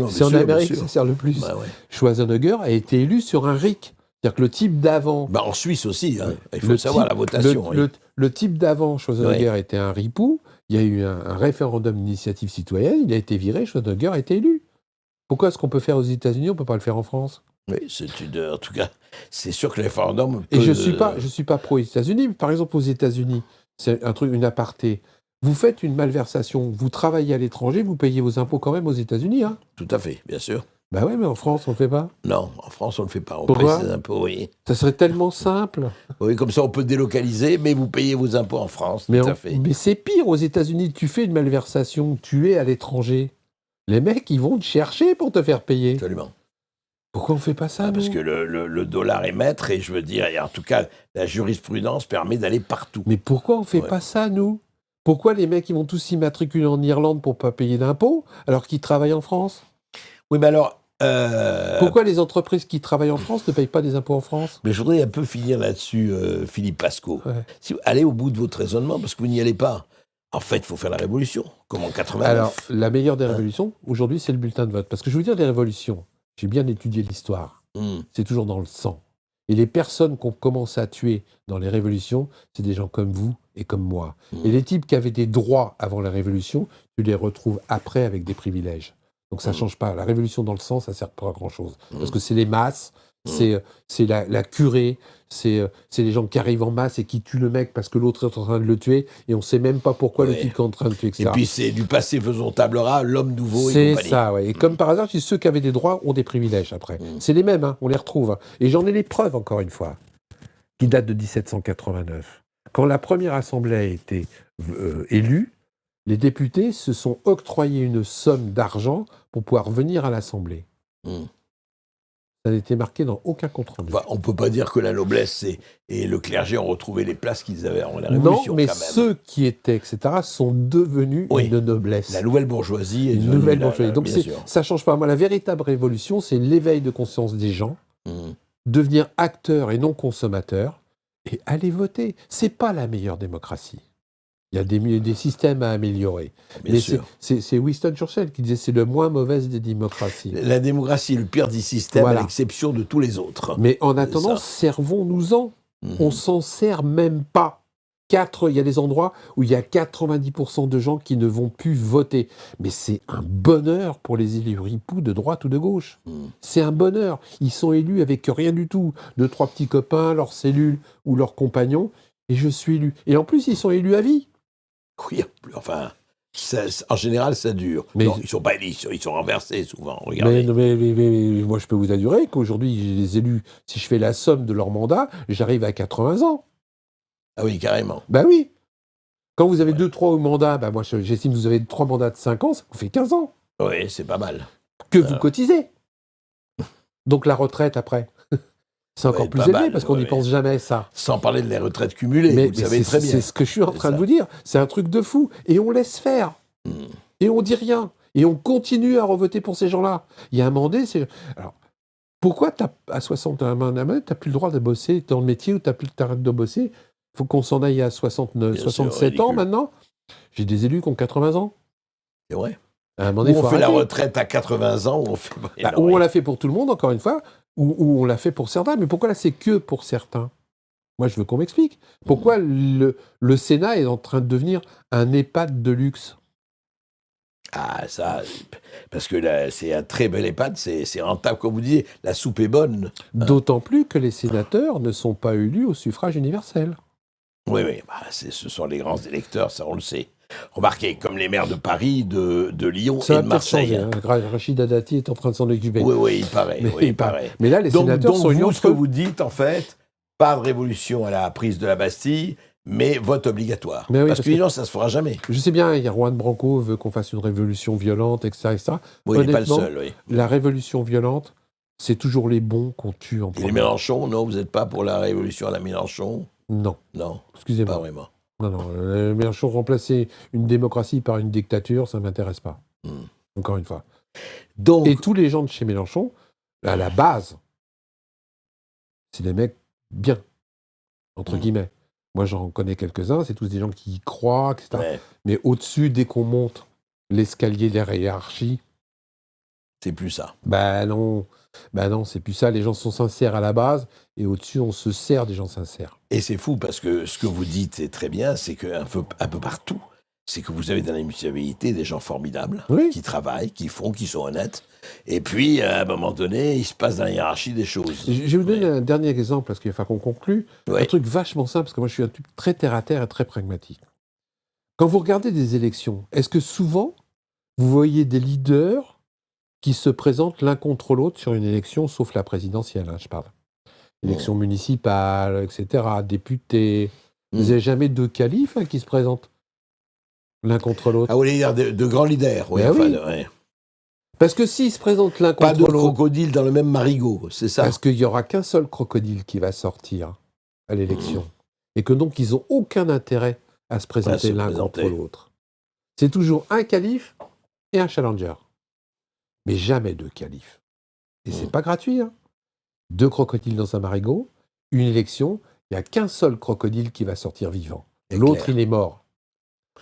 c'est en Amérique que ça sert le plus. Bah ouais. Schwarzenegger a été élu sur un RIC. C'est-à-dire que le type d'avant... En Suisse aussi, hein. Il faut savoir la votation. Le type d'avant, Schwarzenegger, était un ripou. Il y a eu un référendum d'initiative citoyenne, il a été viré, Schwarzenegger a été élu. Pourquoi est-ce qu'on peut faire aux États-Unis, on ne peut pas le faire en France? Oui, en tout cas, c'est sûr que le référendum... Et je suis pas pro-États-Unis, mais par exemple aux États-Unis, c'est une aparté. Vous faites une malversation, vous travaillez à l'étranger, vous payez vos impôts quand même aux États-Unis. Hein. Tout à fait, bien sûr. Bah ouais, mais en France, on le fait pas. Non, en France, on le fait pas. On Pourquoi? paye ses impôts, oui. Ça serait tellement simple. Oui, comme ça, on peut délocaliser, mais vous payez vos impôts en France, tout à fait. Mais c'est pire, aux États-Unis, tu fais une malversation, tu es à l'étranger. Les mecs, ils vont te chercher pour te faire payer. Absolument. Pourquoi on ne fait pas ça, Parce que le dollar est maître, et je veux dire, et en tout cas, la jurisprudence permet d'aller partout. Mais pourquoi on ne fait pas ça, nous? Pourquoi les mecs, ils vont tous s'immatriculer en Irlande pour ne pas payer d'impôts, alors qu'ils travaillent en France? Oui, mais alors... Pourquoi les entreprises qui travaillent en France ne payent pas des impôts en France? Mais je voudrais un peu finir là-dessus, Philippe Pasco. Ouais. Allez au bout de votre raisonnement, parce que vous n'y allez pas. En fait, il faut faire la révolution, comme en 89. Alors, la meilleure des révolutions, aujourd'hui, c'est le bulletin de vote. Parce que je veux dire, les révolutions, j'ai bien étudié l'histoire, c'est toujours dans le sang. Et les personnes qu'on commence à tuer dans les révolutions, c'est des gens comme vous et comme moi. Et les types qui avaient des droits avant la révolution, tu les retrouves après avec des privilèges. Donc ça ne change pas. La révolution dans le sang, ça ne sert pas à grand-chose. Parce que c'est les masses, c'est la curée, c'est les gens qui arrivent en masse et qui tuent le mec parce que l'autre est en train de le tuer et on ne sait même pas pourquoi le type est en train de tuer, etc. Et puis c'est du passé faisons table rase, l'homme nouveau et compagnie. C'est ça, ouais. Et comme par hasard, ceux qui avaient des droits ont des privilèges après. C'est les mêmes, hein, on les retrouve. Hein. Et j'en ai les preuves, encore une fois, qui datent de 1789. Quand la première assemblée a été élue, les députés se sont octroyés une somme d'argent pour pouvoir venir à l'Assemblée. Ça n'était marqué dans aucun compte-rendu. Enfin, on ne peut pas dire que la noblesse et le clergé ont retrouvé les places qu'ils avaient avant la Révolution. Non, mais quand même. ceux qui étaient, etc., sont devenus une noblesse. La nouvelle bourgeoisie est une nouvelle bourgeoisie. Donc bien sûr. ça ne change pas. Moi, la véritable révolution, c'est l'éveil de conscience des gens, devenir acteurs et non consommateurs, et aller voter. Ce n'est pas la meilleure démocratie. Il y a des systèmes à améliorer. Bien sûr. C'est Winston Churchill qui disait c'est le moins mauvaise des démocraties. La démocratie est le pire des systèmes, à l'exception de tous les autres. Mais en attendant, servons-nous-en. On s'en sert même pas. Il y a des endroits où il y a 90% de gens qui ne vont plus voter. Mais c'est un bonheur pour les élus ripoux de droite ou de gauche. C'est un bonheur. Ils sont élus avec rien du tout. 2-3 petits copains, leur cellule ou leurs compagnons. Et je suis élu. Et en plus, ils sont élus à vie. Oui, enfin, en général, ça dure. Mais non, ils sont pas élus, ils sont renversés souvent. Regardez. Mais moi, je peux vous assurer qu'aujourd'hui, les élus, si je fais la somme de leur mandat, j'arrive à 80 ans. Ah oui, carrément. Ben oui. Quand vous avez 2-3 mandats, moi, j'estime que vous avez 3 mandats de 5 ans, ça vous fait 15 ans. Oui, c'est pas mal. Que vous cotisez. Donc la retraite, après, c'est encore plus élevé, parce qu'on n'y pense jamais, ça. Sans parler de les retraites cumulées, vous savez très bien. C'est ce que je suis en train de vous dire. C'est un truc de fou. Et on laisse faire. Et on dit rien. Et on continue à revoter pour ces gens-là. Il y a un moment donné, alors, pourquoi à 60 ans, tu n'as plus le droit de bosser dans le métier ou tu t'arrêtes de bosser? Il faut qu'on s'en aille à 67 ans maintenant. J'ai des élus qui ont 80 ans. C'est vrai. À un moment donné, on fait la retraite à 80 ans, ou on fait... ou on l'a fait pour tout le monde, encore une fois, ou on l'a fait pour certains. Mais pourquoi là, c'est que pour certains? Moi, je veux qu'on m'explique. Pourquoi le Sénat est en train de devenir un EHPAD de luxe? Ah, ça, parce que là, c'est un très bel EHPAD, c'est rentable, comme vous disiez, la soupe est bonne. D'autant plus que les sénateurs ne sont pas élus au suffrage universel. Oui, ce sont les grands électeurs, ça on le sait. Remarquez, comme les maires de Paris, de Lyon ça et de Marseille. Changer, hein. Rachida Dati est en train de s'en occuper. Oui, il paraît. Il paraît. Mais là, les sénateurs sont élus. Ce que vous dites, en fait, pas de révolution à la prise de la Bastille, mais vote obligatoire. Mais oui, parce que sinon, ça ne se fera jamais. Je sais bien, il y a Juan Branco veut qu'on fasse une révolution violente, etc. Oui, il n'est pas le seul, oui. La révolution violente, c'est toujours les bons qu'on tue en premier. Et les Mélenchon, non, vous n'êtes pas pour la révolution à la Mélenchon? Non. Non. Excusez-moi. Pas vraiment. Non. Mélenchon, remplacer une démocratie par une dictature, ça ne m'intéresse pas. Encore une fois. Et tous les gens de chez Mélenchon, à la base, c'est des mecs bien, entre guillemets. Moi, j'en connais quelques-uns, c'est tous des gens qui y croient, etc. Ouais. Mais au-dessus, dès qu'on monte l'escalier de la hiérarchie... C'est plus ça. Non, c'est plus ça. Les gens sont sincères à la base, et au-dessus, on se sert des gens sincères. Et c'est fou, parce que ce que vous dites est très bien, c'est qu'un peu partout, c'est que vous avez dans la mutualité des gens formidables, qui travaillent, qui font, qui sont honnêtes. Et puis, à un moment donné, il se passe dans la hiérarchie des choses. Je vais vous donner un dernier exemple, parce qu'il va falloir qu'on conclue. Un truc vachement simple, parce que moi, je suis un type très terre-à-terre et très pragmatique. Quand vous regardez des élections, est-ce que souvent, vous voyez des leaders qui se présentent l'un contre l'autre sur une élection, sauf la présidentielle, je parle. Élection municipale, etc., députés. Vous n'avez jamais deux califes qui se présentent l'un contre l'autre. Ah, vous voulez dire de grands leaders, oui. Parce que s'ils se présentent l'un contre l'autre... Pas de crocodile dans le même marigot, c'est ça? Parce qu'il n'y aura qu'un seul crocodile qui va sortir à l'élection. Et que donc, ils n'ont aucun intérêt à se présenter l'un contre l'autre. C'est toujours un calife et un challenger. Mais jamais deux califes. Et c'est pas gratuit. 2 crocodiles dans un marigot, une élection, il n'y a qu'un seul crocodile qui va sortir vivant. L'autre, il est mort.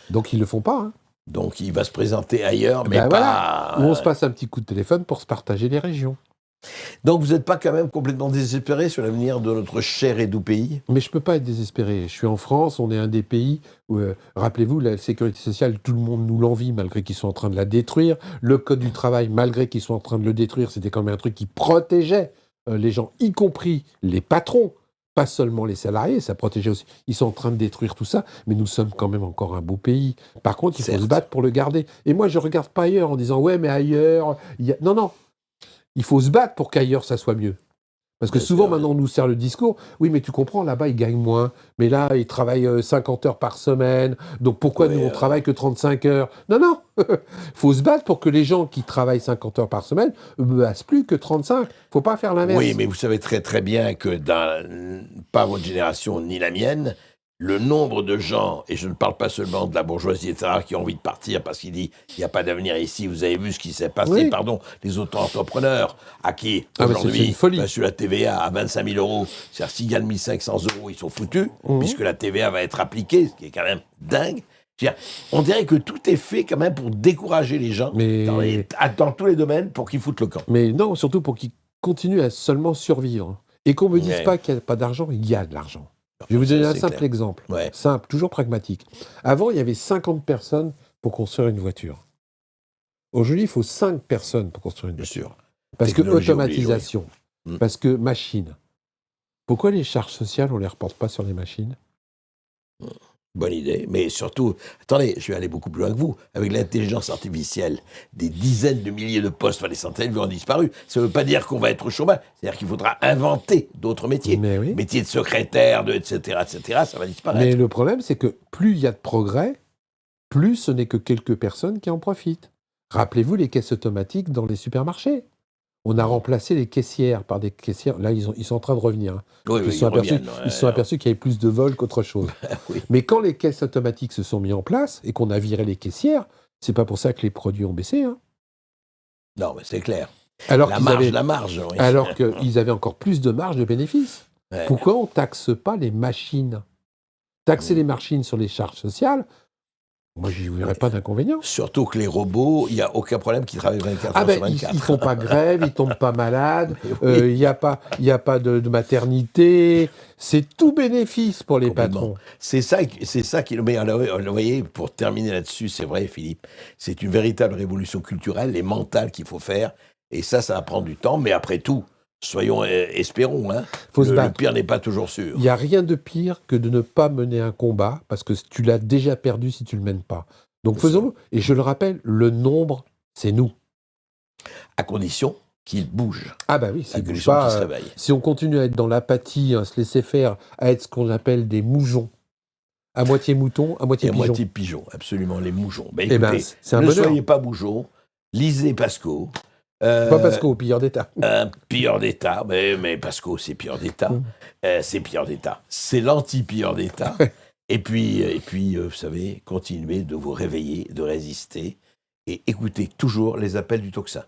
Donc ils le font pas. Hein. Donc il va se présenter ailleurs, mais Ben pas... voilà. Ou on se passe un petit coup de téléphone pour se partager les régions. Donc vous n'êtes pas quand même complètement désespéré sur l'avenir de notre cher et doux pays? Mais je peux pas être désespéré. Je suis en France, on est un des pays où, rappelez-vous, la sécurité sociale, tout le monde nous l'envie, malgré qu'ils soient en train de la détruire. Le code du travail, malgré qu'ils soient en train de le détruire, c'était quand même un truc qui protégeait les gens, y compris les patrons, pas seulement les salariés, ça protégeait aussi. Ils sont en train de détruire tout ça, mais nous sommes quand même encore un beau pays. Par contre, il faut se battre pour le garder. Et moi, je regarde pas ailleurs en disant, ouais, mais ailleurs... Non, non. Il faut se battre pour qu'ailleurs, ça soit mieux. Parce que souvent, maintenant, on nous sert le discours. Oui, mais tu comprends, là-bas, ils gagnent moins. Mais là, ils travaillent 50 heures par semaine. Donc, pourquoi nous, on travaille que 35 heures? Non, non. Il faut se battre pour que les gens qui travaillent 50 heures par semaine ne bassent plus que 35. Il ne faut pas faire l'inverse. Oui, mais vous savez très très bien que pas votre génération ni la mienne, le nombre de gens, et je ne parle pas seulement de la bourgeoisie, etc., qui ont envie de partir parce qu'il dit il n'y a pas d'avenir ici, vous avez vu ce qui s'est passé, les auto-entrepreneurs, à qui aujourd'hui, sur la TVA à 25 000 euros, c'est-à-dire s'ils gagnent 1 500 euros, ils sont foutus, puisque la TVA va être appliquée, ce qui est quand même dingue. On dirait que tout est fait quand même pour décourager les gens dans tous les domaines pour qu'ils foutent le camp. Mais non, surtout pour qu'ils continuent à seulement survivre. Et qu'on ne me dise pas qu'il n'y a pas d'argent, il y a de l'argent. Je vais vous donner un simple exemple, simple, toujours pragmatique. Avant, il y avait 50 personnes pour construire une voiture. Aujourd'hui, il faut 5 personnes pour construire une voiture. Parce que automatisation, parce que machine. Pourquoi les charges sociales, on ne les reporte pas sur les machines? Bonne idée, mais surtout, attendez, je vais aller beaucoup plus loin que vous. Avec l'intelligence artificielle, des dizaines de milliers de postes, enfin des centaines, vont disparu. Ça ne veut pas dire qu'on va être au chômage. C'est-à-dire qu'il faudra inventer d'autres métiers. Métiers de secrétaire, etc., ça va disparaître. Mais le problème, c'est que plus il y a de progrès, plus ce n'est que quelques personnes qui en profitent. Rappelez-vous les caisses automatiques dans les supermarchés. On a remplacé les caissières par des caissières. Là, ils sont en train de revenir. Ils se sont aperçus qu'il y avait plus de vols qu'autre chose. Mais quand les caisses automatiques se sont mises en place et qu'on a viré les caissières, c'est pas pour ça que les produits ont baissé. Hein. Non, mais c'est clair. Alors la marge. Oui. Alors qu'ils avaient encore plus de marge de bénéfices. Pourquoi on ne taxe pas les machines? Taxer les machines sur les charges sociales, moi, je n'y verrais pas d'inconvénient. Surtout que les robots, il n'y a aucun problème qu'ils travaillent 24 heures sur 24. Ils ne font pas grève, ils ne tombent pas malades, il n'y a pas de maternité. C'est tout bénéfice pour les patrons. C'est ça qui est le meilleur. Vous voyez, pour terminer là-dessus, c'est vrai, Philippe, c'est une véritable révolution culturelle et mentale qu'il faut faire. Et ça va prendre du temps, mais après tout, espérons, hein. Le pire n'est pas toujours sûr. Il n'y a rien de pire que de ne pas mener un combat, parce que tu l'as déjà perdu si tu ne le mènes pas. Donc faisons-le. Et je le rappelle, le nombre, c'est nous. À condition qu'il bouge. Ah bah oui, s'il bouge pas, si on continue à être dans l'apathie, à se laisser faire, à être ce qu'on appelle des moujons, à moitié mouton, à moitié pigeon. À moitié pigeon, absolument, les moujons. Écoutez, c'est un bonheur. Ne soyez pas moujons, lisez Pasco. Pas Pasco, pilleur d'État. Pilleur d'État, mais Pasco, c'est pilleur d'État. C'est pilleur d'État. C'est l'anti-pilleur d'État. et puis, vous savez, continuez de vous réveiller, de résister et écoutez toujours les appels du tocsin.